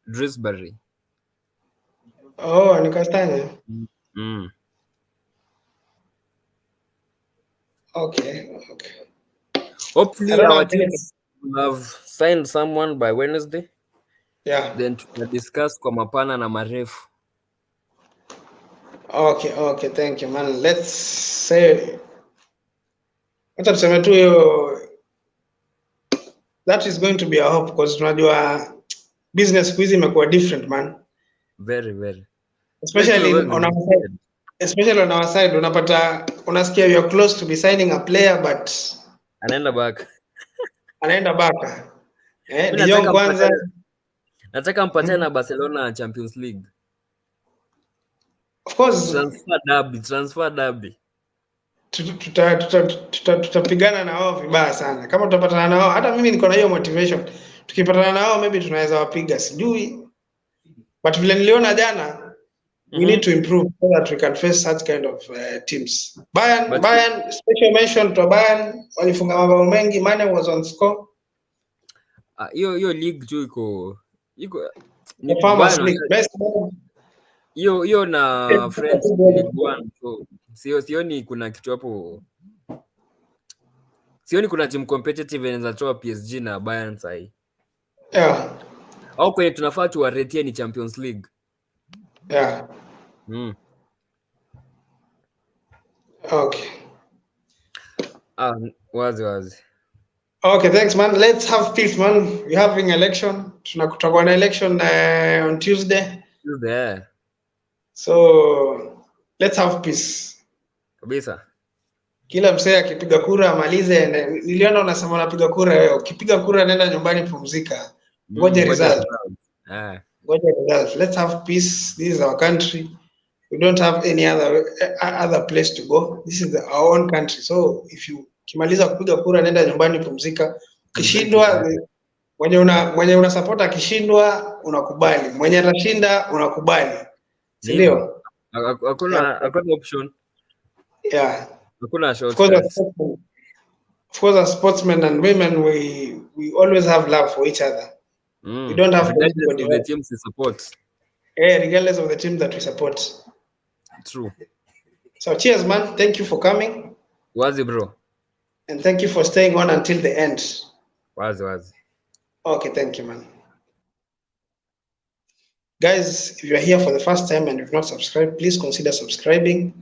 Drisbury. Ni Kastanye. Okay. Hopefully our teams will have signed someone by Wednesday. Yeah. Then to discuss kwa mapana na marefu. Okay, thank you man. Let's say hata tuseme tu hiyo that is going to be a hope because tunajua business quiz imekuwa different man. Very. Especially on our side unapata unasikia you are close to be signing a player but anaenda back. Dion kwanza nataka mpatane na Barcelona Champions League. Of course transfer derby. Tutapigana na wao vibaya sana. Kama tutapatana na wao, hata mimi niko na hiyo motivation. Tukipatana na wao maybe tunaweza wapiga, sijui. But vile niliona jana, we need to improve so that we can face such kind of teams. Bayern special mention to Bayern, walifunga mabao mengi, Mane was on score. Hiyo league tu iko ni Farmers League best. Hiyo na French League 1 so sioni kuna kitu hapo. Sioni kuna team competitive inaweza toa PSG na Bayern sahi. Yeah. Au kwenye tunafaa tuwaretie ni Champions League. Yeah. Okay. Wazi. Okay, thanks man. Let's have peace man. We're having election. Tunakutakuwa na election on Tuesday. So let's have peace. Kabisa. Kila msee akipiga kura amalize. Niliona unasema unapiga kura wewe. Ukipiga kura nenda nyumbani pumzika. Ngoja result. Ngoja result. Let's have peace. This is our country. We don't have any other place to go. This is our own country. So if you kimaliza kupiga kura nenda nyumbani pumzika. Kishindwa mwenye una support akishindwa unakubali. Mwenye atashinda unakubali. Ndio. Hakuna option. Yeah. Hakuna short. Of course, as sportsmen and women, we always have love for each other. We don't have regardless of the teams we support. Yeah, regardless of the team that we support. True. So cheers, man. Thank you for coming. Wazi, bro. And thank you for staying on until the end. Wazi. Okay, thank you, man. Guys, if you're here for the first time and you've not subscribed, please consider subscribing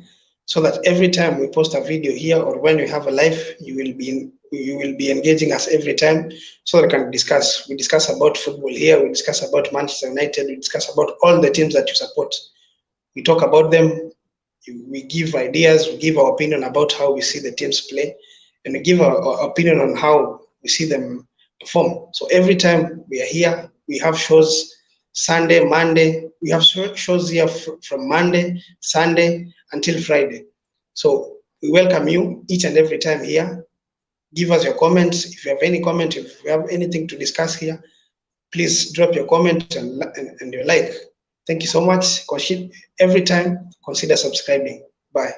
so that every time we post a video here or when we have a live, you will be engaging us every time so that we can discuss. We discuss about football here, we discuss about Manchester United, we discuss about all the teams that you support. We talk about them, we give ideas, we give our opinion about how we see the teams play, and we give our opinion on how we see them perform. So every time we are here, we have shows Sunday, Monday. We have shows here from Monday, Sunday until Friday. So we welcome you each and every time here. Give us your comments. If you have any comment, if you have anything to discuss here, please drop your comment and your like. Thank you so much. Every time, consider subscribing. Bye.